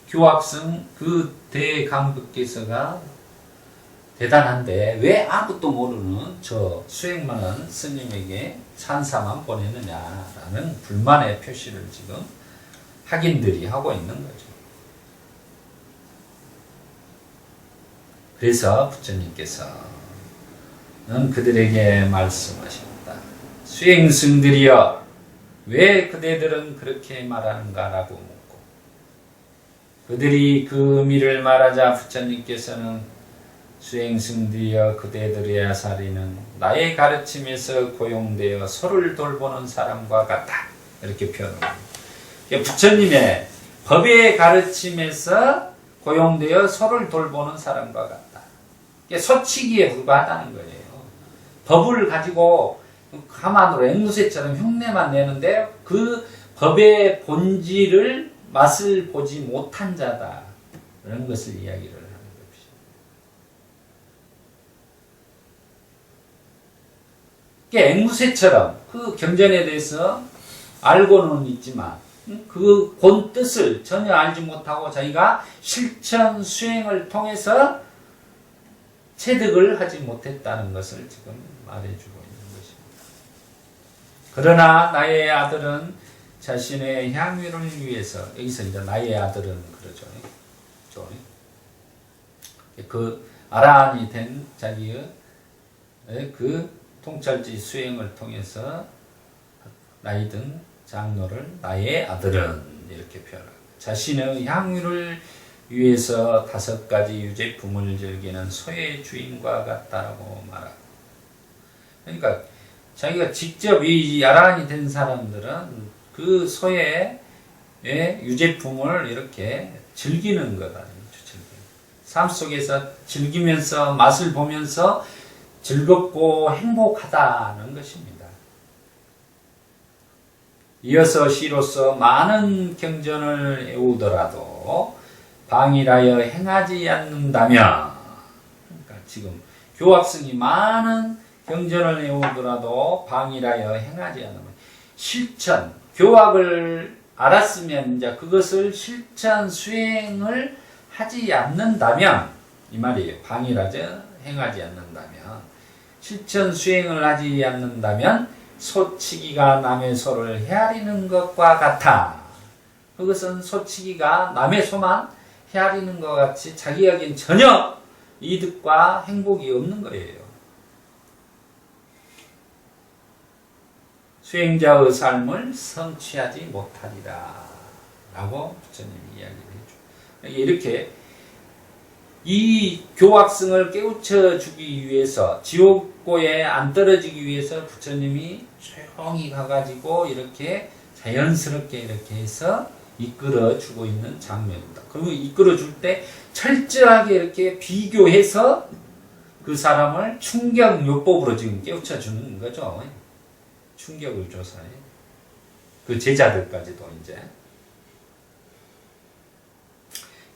교학승 그 대강부께서가 대단한데 왜 아무것도 모르는 저 수행만한 스님에게 찬사만 보내느냐라는 불만의 표시를 지금 학인들이 하고 있는 거죠. 그래서 부처님께서는 그들에게 말씀하십니다. 수행승들이여, 왜 그대들은 그렇게 말하는가라고 묻고, 그들이 그 의미를 말하자 부처님께서는 수행승들이여, 그대들의 아사리는 나의 가르침에서 고용되어 서로를 돌보는 사람과 같다. 이렇게 표현합니다. 부처님의 법의 가르침에서 고용되어 서로를 돌보는 사람과 같다. 서치기에 불과하다는 거예요. 법을 가지고 가만으로 앵무새처럼 흉내만 내는데 그 법의 본질을 맛을 보지 못한 자다. 그런 것을 이야기를 하는 것이죠. 앵무새처럼 그 경전에 대해서 알고는 있지만 그 본뜻을 전혀 알지 못하고 자기가 실천 수행을 통해서 체득을 하지 못했다는 것을 지금 말해주고 있는 것입니다. 그러나 나의 아들은 자신의 향유를 위해서, 여기서 이제 나의 아들은 그러죠. 그 아라한이 된 자기의 그 통찰지 수행을 통해서 나이든 장로를 나의 아들은 이렇게 표현합니다. 자신의 향유를 위해서 5가지 유제품을 즐기는 소의 주인과 같다라고 말하고, 그러니까 자기가 직접 이 아라한이 된 사람들은 그 소의 유제품을 이렇게 즐기는 것 아닙니까? 삶 속에서 즐기면서 맛을 보면서 즐겁고 행복하다는 것입니다. 이어서 시로서 많은 경전을 외우더라도 방일하여 행하지 않는다면 지금 교학생이 많은 경전을 외우더라도 방일하여 행하지 않으면 실천, 교학을 알았으면 이제 그것을 실천 수행을 하지 않는다면 이 말이에요. 방일하지 행하지 않는다면 실천 수행을 하지 않는다면 소치기가 남의 소를 헤아리는 것과 같아. 그것은 소치기가 남의 소만 헤아리는 것 같이 자기에겐 전혀 이득과 행복이 없는 거예요. 수행자의 삶을 성취하지 못하리라 라고 부처님이 이야기를 해줘. 이렇게 이 교학승을 깨우쳐 주기 위해서 지옥고에 안 떨어지기 위해서 부처님이 조용히 가가지고 이렇게 자연스럽게 이렇게 해서 이끌어 주고 있는 장면입니다. 그리고 이끌어 줄 때 철저하게 이렇게 비교해서 그 사람을 충격요법으로 지금 깨우쳐 주는 거죠. 충격을 줘서 그 제자들까지도 이제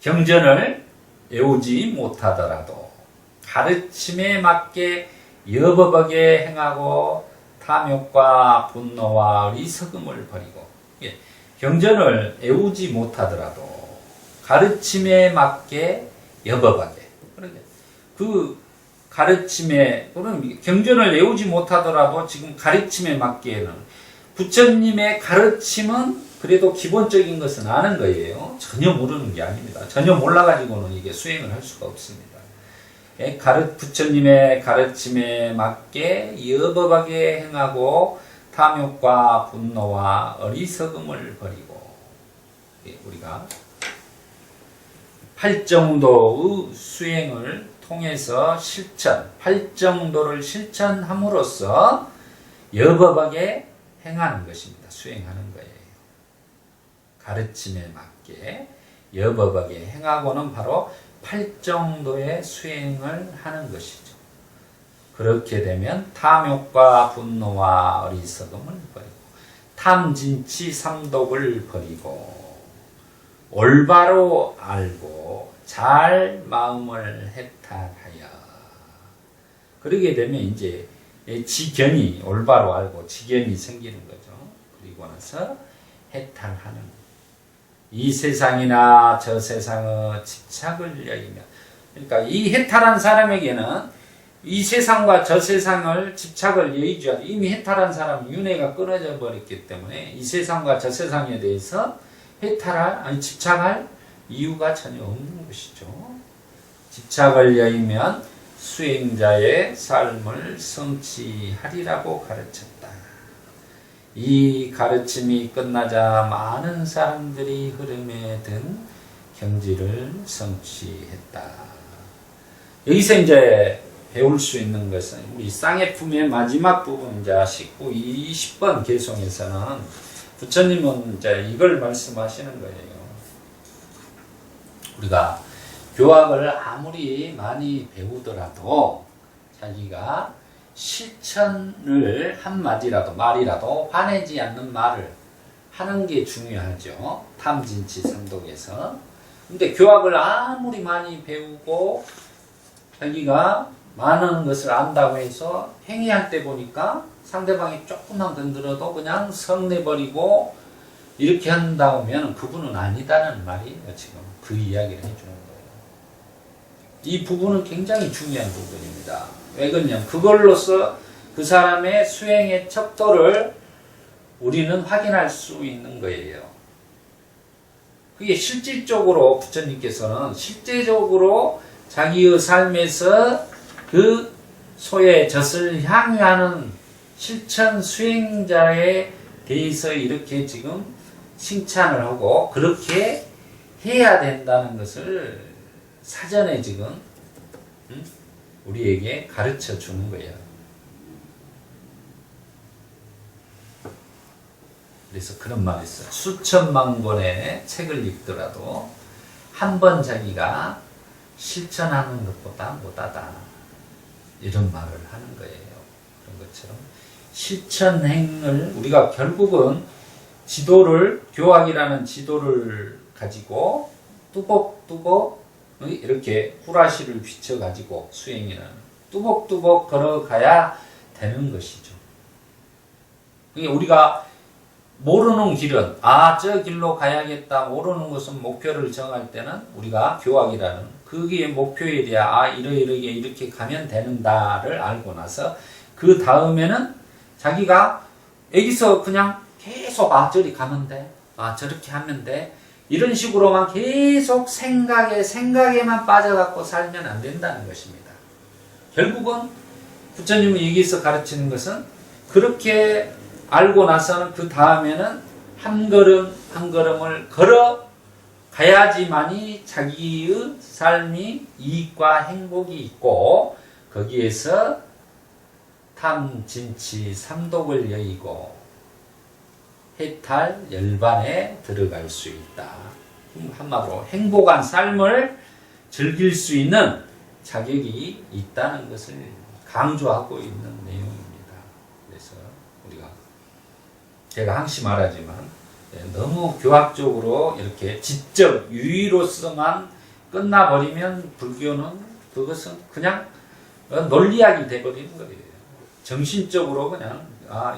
경전을 외우지 못하더라도 가르침에 맞게 여법하게 행하고 탐욕과 분노와 어리석음을 버리고 경전을 외우지 못하더라도 가르침에 맞게 여법하게 그 가르침에 또는 경전을 외우지 못하더라도 지금 가르침에 맞게는 부처님의 가르침은 그래도 기본적인 것은 아는 거예요. 전혀 모르는 게 아닙니다. 전혀 몰라가지고는 이게 수행을 할 수가 없습니다. 부처님의 가르침에 맞게 여법하게 행하고 탐욕과 분노와 어리석음을 버리고 우리가 팔정도의 수행을 통해서 팔정도를 실천함으로써 여법하게 행하는 것입니다. 수행하는 거예요. 가르침에 맞게 여법하게 행하고는 바로 팔정도의 수행을 하는 것이죠. 그렇게 되면 탐욕과 분노와 어리석음을 버리고 탐진치 삼독을 버리고 올바로 알고 잘 마음을 해탈하여 그러게 되면 이제 지견이 올바로 알고 지견이 생기는 거죠. 그리고 나서 해탈하는 이 세상이나 저 세상의 집착을 여기며 그러니까 이 해탈한 사람에게는 이 세상과 저 세상을 집착을 여의지 않고 이미 해탈한 사람은 윤회가 끊어져 버렸기 때문에 이 세상과 저 세상에 대해서 집착할 이유가 전혀 없는 것이죠. 집착을 여의면 수행자의 삶을 성취하리라고 가르쳤다. 이 가르침이 끝나자 많은 사람들이 흐름에 든 경지를 성취했다. 여기서 이제 배울 수 있는 것은 우리 쌍해품의 마지막 부분 이제 19, 20번 개송에서는 부처님은 이제 이걸 말씀하시는 거예요. 우리가 교학을 아무리 많이 배우더라도 자기가 실천을 한마디라도 말이라도 화내지 않는 말을 하는 게 중요하죠. 탐진치 삼독에서. 근데 교학을 아무리 많이 배우고 자기가 많은 것을 안다고 해서 행위할 때 보니까 상대방이 조금만 건드려도 그냥 성내버리고 이렇게 한다고 하면 그분은 아니다는 말이에요. 지금 그 이야기를 해주는 거예요. 이 부분은 굉장히 중요한 부분입니다. 왜 그러냐면 그걸로써 그 사람의 수행의 척도를 우리는 확인할 수 있는 거예요. 그게 실질적으로 부처님께서는 실제적으로 자기의 삶에서 그 소의 젖을 향유하는 실천 수행자에 대해서 이렇게 지금 칭찬을 하고 그렇게 해야 된다는 것을 사전에 지금 우리에게 가르쳐 주는 거예요. 그래서 그런 말이 있어요. 수천만 권의 책을 읽더라도 한 번 자기가 실천하는 것보다 못하다. 이런 말을 하는 거예요. 그런 것처럼 실천행을 우리가 결국은 지도를 교학이라는 지도를 가지고 뚜벅뚜벅 이렇게 후라시를 비춰가지고 수행이는 뚜벅뚜벅 걸어가야 되는 것이죠. 우리가 모르는 길은 저 길로 가야겠다 모르는 것은 목표를 정할 때는 우리가 교학이라는 그게 목표에 대해 이러이러게 이렇게 가면 되는다를 알고 나서 그 다음에는 자기가 여기서 그냥 계속 저리 가면 돼 저렇게 하면 돼 이런 식으로만 계속 생각에만 빠져갖고 살면 안 된다는 것입니다. 결국은 부처님이 여기서 가르치는 것은 그렇게 알고 나서는 그 다음에는 한 걸음 한 걸음을 걸어 가야지만이 자기의 삶이 이익과 행복이 있고 거기에서 탐, 진치, 삼독을 여의고 해탈, 열반에 들어갈 수 있다. 한마디로 행복한 삶을 즐길 수 있는 자격이 있다는 것을 강조하고 있는 내용입니다. 그래서 우리가 제가 항시 말하지만 너무 교학적으로 이렇게 지적 유의로서만 끝나버리면 불교는 그것은 그냥 논리학이 돼버리는 거예요. 정신적으로 그냥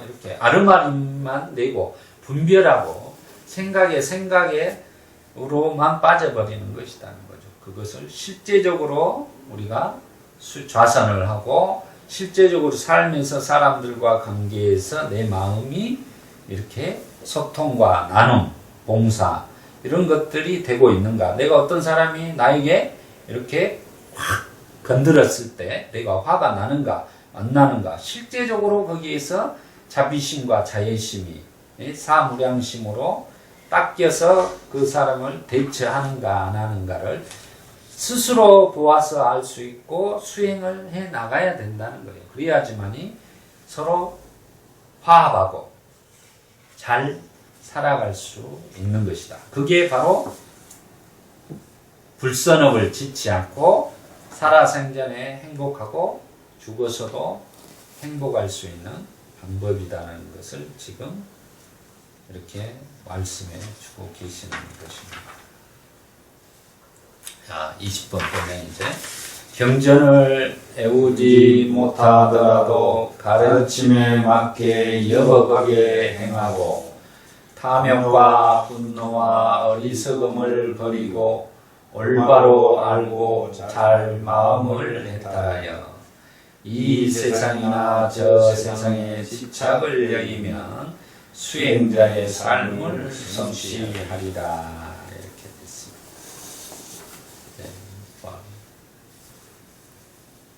이렇게 아르마림만 내고 분별하고 생각으로만 빠져버리는 것이라는 거죠. 그것을 실제적으로 우리가 좌선을 하고 실제적으로 살면서 사람들과 관계에서 내 마음이 이렇게 소통과 나눔, 봉사 이런 것들이 되고 있는가. 내가 어떤 사람이 나에게 이렇게 확 건드렸을 때 내가 화가 나는가 안 나는가. 실제적으로 거기에서 자비심과 자애심이 사무량심으로 닦여서 그 사람을 대처하는가 안 하는가를 스스로 보아서 알 수 있고 수행을 해 나가야 된다는 거예요. 그래야지만이 서로 화합하고 잘 살아갈 수 있는 것이다. 그게 바로 불선업을 짓지 않고 살아생전에 행복하고 죽어서도 행복할 수 있는 방법이라는 것을 지금 이렇게 말씀해 주고 계시는 것입니다. 자, 20번 보면 이제 경전을 애우지 못하더라도 가르침에 맞게 여법하게 행하고 탐욕과 분노와 어리석음을 버리고 올바로 알고 잘 마음을 해탈하여 이 세상이나 저 세상에 집착을 여기면 수행자의 삶을 성취하리라. 이렇게 됐습니다.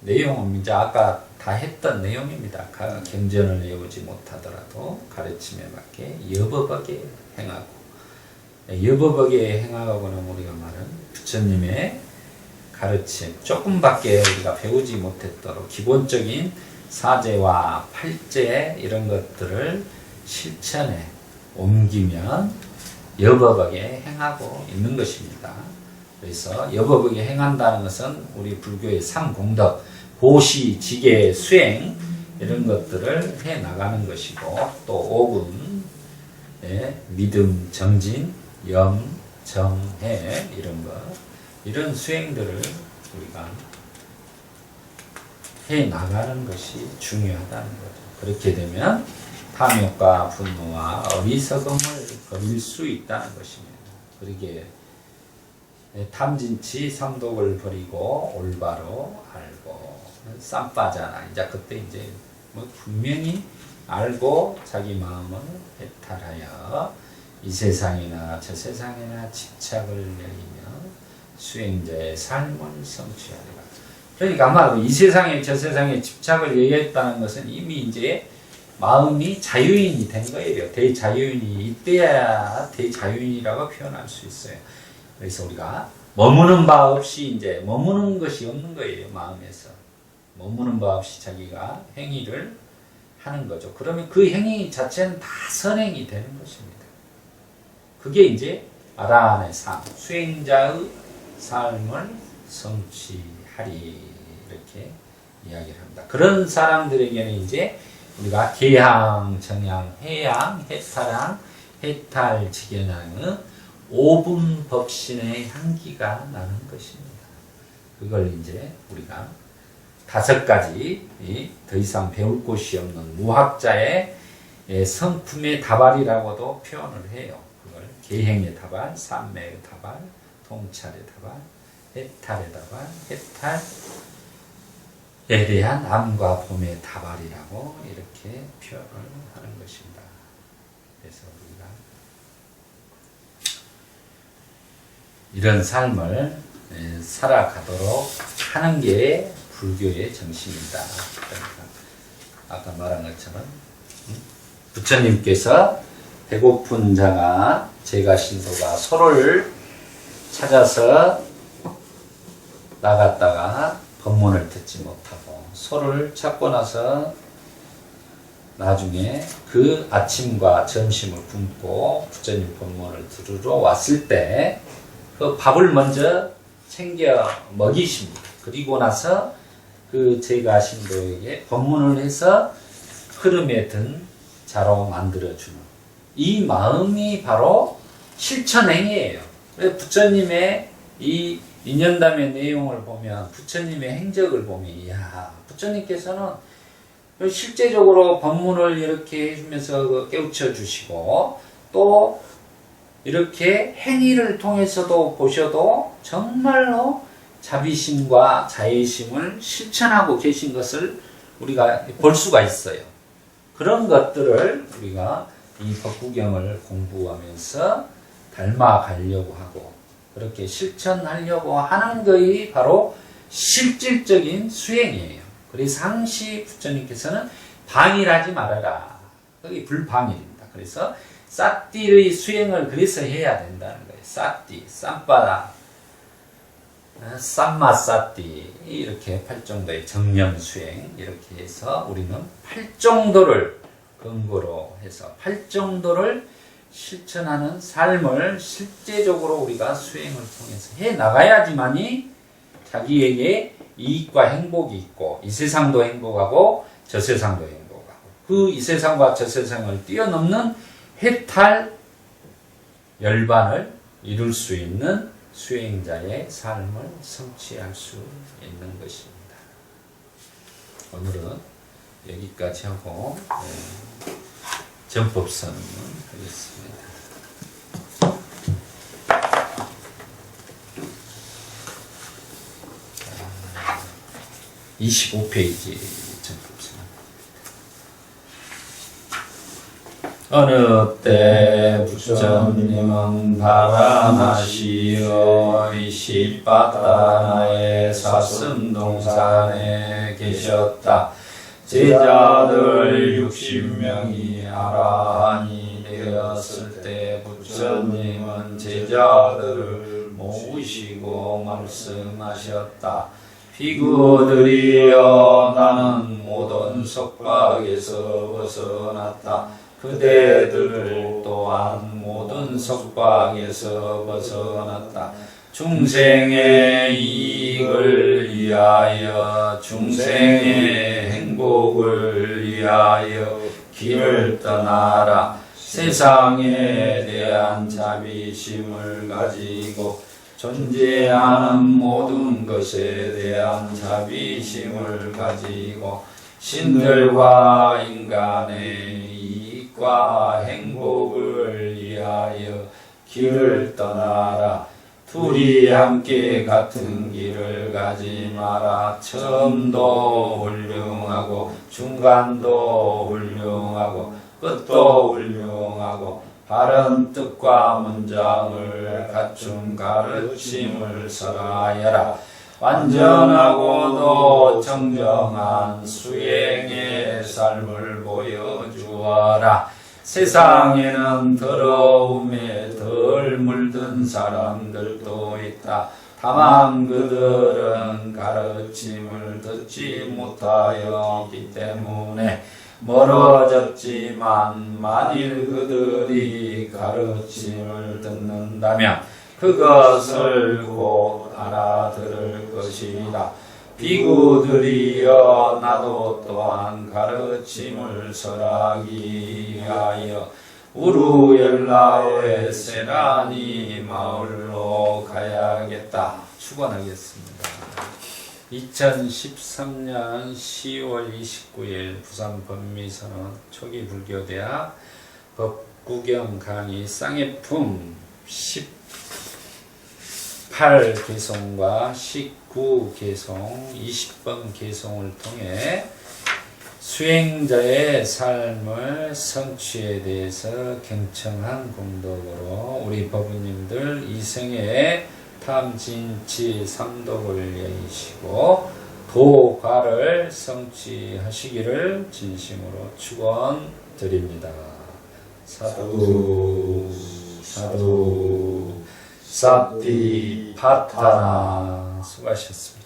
내용은 이제 아까 다 했던 내용입니다. 경전을 외우지 못하더라도 가르침에 맞게 여법하게 행하고, 여법하게 행하고는 우리가 말은 부처님의 가르침 조금밖에 우리가 배우지 못했도록 기본적인 사제와 팔제 이런 것들을 실천에 옮기면 여법하게 행하고 있는 것입니다. 그래서 여법하게 행한다는 것은 우리 불교의 삼공덕, 보시, 지계, 수행 이런 것들을 해 나가는 것이고, 또 오군, 믿음, 정진, 염, 정, 해 이런 것, 이런 수행들을 우리가 해 나가는 것이 중요하다는 거죠. 그렇게 되면 탐욕과 분노와 어리석음을 버릴 수 있다는 것입니다. 그러기에 탐진치 삼독을 버리고 올바로 알고 쌈빠잖아. 이제 그때 이제 분명히 알고 자기 마음을 해탈하여 이 세상이나 저 세상이나 집착을 여기며 수행자의 삶을 성취하리라. 그러니까 아마 이 세상에 저 세상에 집착을 얘기했다는 것은 이미 이제 마음이 자유인이 된 거예요. 대자유인이 이때야 대자유인이라고 표현할 수 있어요. 그래서 우리가 머무는 바 없이 이제 머무는 것이 없는 거예요. 마음에서 머무는 바 없이 자기가 행위를 하는 거죠. 그러면 그 행위 자체는 다 선행이 되는 것입니다. 그게 이제 아라한의 삶, 수행자의 삶을 성취하리 이렇게 이야기를 합니다. 그런 사람들에게는 이제 우리가 계향, 정향, 해양, 해탈향, 해탈, 직연향의 오분 법신의 향기가 나는 것입니다. 그걸 이제 우리가 5가지 더 이상 배울 곳이 없는 무학자의 성품의 다발이라고도 표현을 해요. 그걸 계행의 다발, 삼매의 다발, 통찰의 다발, 해탈의 다발, 해탈에 대한 암과 봄의 다발이라고 이렇게 표현을 하는 것입니다. 그래서 우리가 이런 삶을 살아가도록 하는 게 불교의 정신이다. 그러니까 아까 말한 것처럼 부처님께서 배고픈 자가 제가 신도가 소를 찾아서 나갔다가 법문을 듣지 못하고 소를 찾고 나서 나중에 그 아침과 점심을 굶고 부처님 법문을 들으러 왔을 때 그 밥을 먼저 챙겨 먹이십니다. 그리고 나서 그 제가 신도에게 법문을 해서 흐름에 든 자로 만들어주는 이 마음이 바로 실천행위예요. 부처님의 이 인연담의 내용을 보면 부처님의 행적을 보면 이야 부처님께서는 실제적으로 법문을 이렇게 해주면서 깨우쳐 주시고 또 이렇게 행위를 통해서도 보셔도 정말로 자비심과 자애심을 실천하고 계신 것을 우리가 볼 수가 있어요. 그런 것들을 우리가 이 법구경을 공부하면서 닮아가려고 하고 그렇게 실천하려고 하는 것이 바로 실질적인 수행이에요. 그래서 상시 부처님께서는 방일하지 말아라. 그게 불방일입니다. 그래서 삿띠의 수행을 그래서 해야 된다는 거예요. 삿띠, 쌈바다, 쌈마삿띠 이렇게 8정도의 정념 수행 이렇게 해서 우리는 8정도를 근거로 해서 8정도를 실천하는 삶을 실제적으로 우리가 수행을 통해서 해 나가야지만이 자기에게 이익과 행복이 있고 이 세상도 행복하고 저 세상도 행복하고 그 이 세상과 저 세상을 뛰어넘는 해탈 열반을 이룰 수 있는 수행자의 삶을 성취할 수 있는 것입니다. 오늘은 여기까지 하고 전법선언을 하겠습니다. 25페이지 전법선언. 어느 때 부처님은 바라나시의 시바타나의 사슴동산에 계셨다. 제자들 60명이 아라한이 되었을 때 부처님은 제자들을 모으시고 말씀하셨다. 비구들이여 나는 모든 속박에서 벗어났다. 그대들 또한 모든 속박에서 벗어났다. 중생의 이익을 위하여 중생의 행복을 위하여 길을 떠나라. 세상에 대한 자비심을 가지고 존재하는 모든 것에 대한 자비심을 가지고 신들과 인간의 이익과 행복을 위하여 길을 떠나라. 둘이 함께 같은 길을 가지 마라. 처음도 훌륭하고 중간도 훌륭하고 끝도 훌륭하고 바른 뜻과 문장을 갖춘 가르침을 설하여라. 완전하고도 정정한 수행의 삶을 보여주어라. 세상에는 더러움에 덜 물든 사람들도 있다. 다만 그들은 가르침을 듣지 못하였기 때문에 멀어졌지만 만일 그들이 가르침을 듣는다면 그것을 곧 알아들을 것이다. 비구들이여 나도 또한 가르침을 설하기 위하여 우루엘라의 세라니 마을로 가야겠다. 축원하겠습니다. 2013년 10월 29일 부산법미선언 초기불교대학 법구경 강의 쌍해품 18개송과 19개송, 20번 개송을 통해 수행자의 삶을 성취에 대해서 경청한 공덕으로 우리 법부님들 이생에 탐진치 삼독을 여의시고 도과를 성취하시기를 진심으로 축원드립니다. 사두 사두 사티 파타나. 수고하셨습니다.